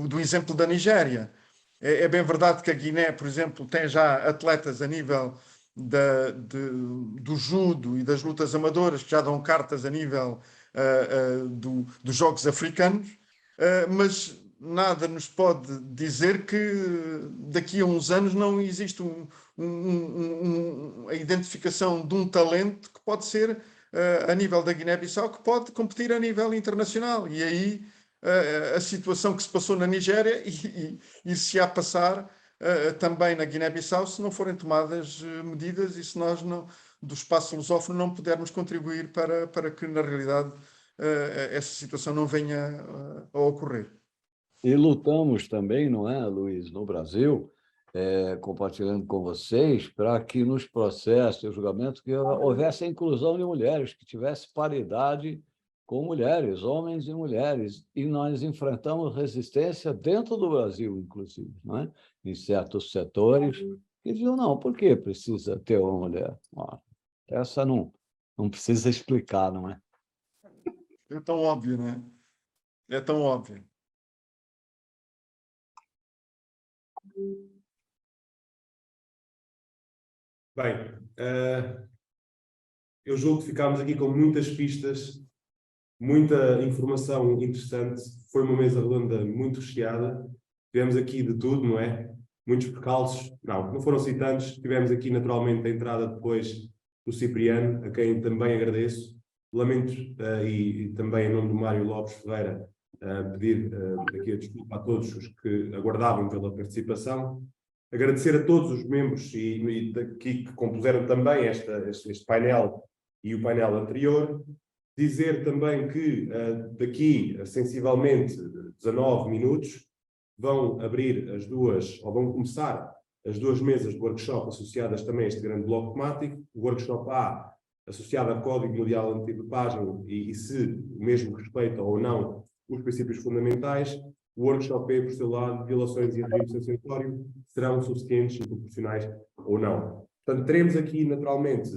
do exemplo da Nigéria. É bem verdade que a Guiné, por exemplo, tem já atletas a nível do judo e das lutas amadoras, que já dão cartas a nível dos Jogos Africanos, mas nada nos pode dizer que daqui a uns anos não existe a identificação de um talento que pode ser a nível da Guiné-Bissau, que pode competir a nível internacional. E aí a situação que se passou na Nigéria e se há passar também na Guiné-Bissau, se não forem tomadas medidas, e se nós do espaço lusófono não pudermos contribuir para que, na realidade, essa situação não venha a ocorrer. E lutamos também, não é, Luiz, no Brasil, compartilhando com vocês, para que nos processos e julgamentos que houvesse a inclusão de mulheres, que tivesse paridade com mulheres, homens e mulheres. E nós enfrentamos resistência dentro do Brasil, inclusive, não é? Em certos setores, que diziam, não, por que precisa ter uma mulher? Essa não precisa explicar, não é? É tão óbvio, não é? É tão óbvio. Bem, eu julgo que ficámos aqui com muitas pistas, muita informação interessante. Foi uma mesa redonda muito recheada. Tivemos aqui de tudo, não é? Muitos percalços. Não foram assim tantos. Tivemos aqui, naturalmente, a entrada depois do Cipriano, a quem também agradeço. Lamento, e também em nome do Mário Lopes Ferreira, pedir aqui a desculpa a todos os que aguardavam pela participação. Agradecer a todos os membros e daqui que compuseram também este painel e o painel anterior. Dizer também que daqui a sensivelmente 19 minutos vão abrir vão começar as duas mesas de workshop associadas também a este grande bloco temático. O workshop A, associado a Código Mundial Antidopagem e se o mesmo respeita ou não os princípios fundamentais. O workshop B, por seu lado, violações e regime sancionatório serão suficientes e proporcionais ou não. Portanto, teremos aqui, naturalmente,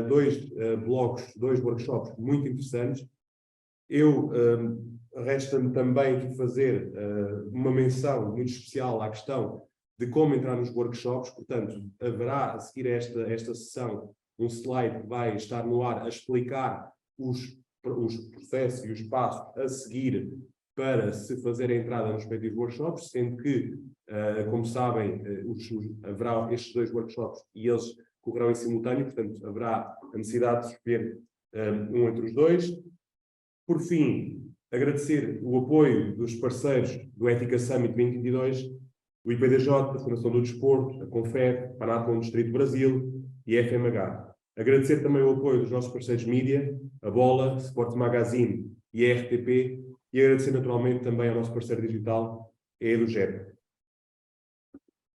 dois workshops muito interessantes. Resta-me também aqui fazer uma menção muito especial à questão de como entrar nos workshops. Portanto, haverá, a seguir esta sessão, um slide que vai estar no ar a explicar os processos e os passos a seguir para se fazer a entrada nos respectivos workshops, sendo que, como sabem, haverá estes dois workshops e eles correrão em simultâneo, portanto, haverá a necessidade de escolher um entre os dois. Por fim, agradecer o apoio dos parceiros do Ética Summit 2022, o IPDJ, a Fundação do Desporto, a Confed, a Panatlon Distrito Brasil e a FMH. Agradecer também o apoio dos nossos parceiros mídia, a Bola, Sport Magazine e a RTP, e agradecer naturalmente também ao nosso parceiro digital, a EduGep.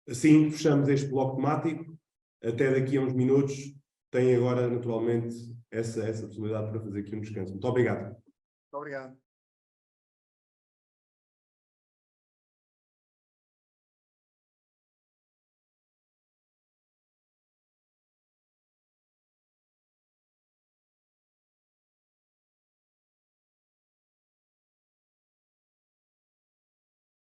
Assim, fechamos este bloco temático. Até daqui a uns minutos. Têm agora, naturalmente, essa possibilidade para fazer aqui um descanso. Muito obrigado. Muito obrigado.